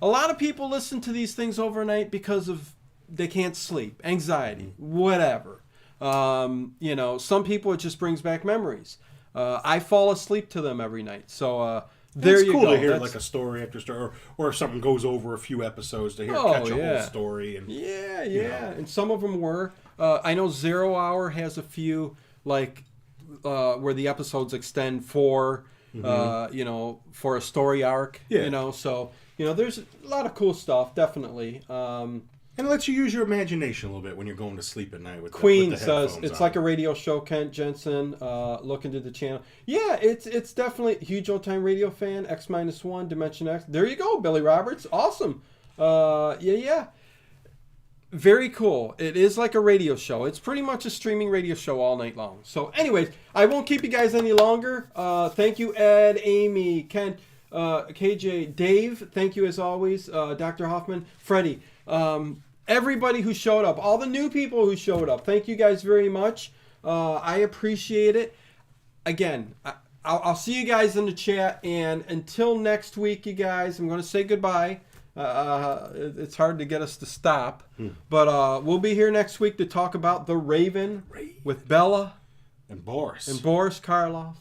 Speaker 1: a lot of people listen to these things overnight because of they can't sleep, anxiety, whatever. Some people it just brings back memories. I fall asleep to them every night. So there you go.
Speaker 2: It's cool to hear like a story after story, or if something goes over a few episodes to catch a whole story. And
Speaker 1: and some of them were. I know 0 Hour has a few like where the episodes extend for for a story arc. So. There's a lot of cool stuff, definitely.
Speaker 2: And it lets you use your imagination a little bit when you're going to sleep at night with
Speaker 1: Queen
Speaker 2: with the
Speaker 1: says
Speaker 2: headphones
Speaker 1: it's
Speaker 2: on.
Speaker 1: like a radio show. Kent Jensen, look into the channel. Yeah, it's definitely huge old time radio fan. X-1 Dimension X. There you go, Billy Roberts. Awesome. Yeah. Very cool. It is like a radio show. It's pretty much a streaming radio show all night long. So, anyways, I won't keep you guys any longer. Thank you, Ed, Amy, Kent, KJ, Dave. Thank you as always, Dr. Hoffman, Freddie. Everybody who showed up, all the new people who showed up, thank you guys very much. I appreciate it. Again, I'll see you guys in the chat, and until next week, you guys, I'm going to say goodbye. It's hard to get us to stop, but we'll be here next week to talk about The Raven with Bella
Speaker 2: and Boris
Speaker 1: Karloff.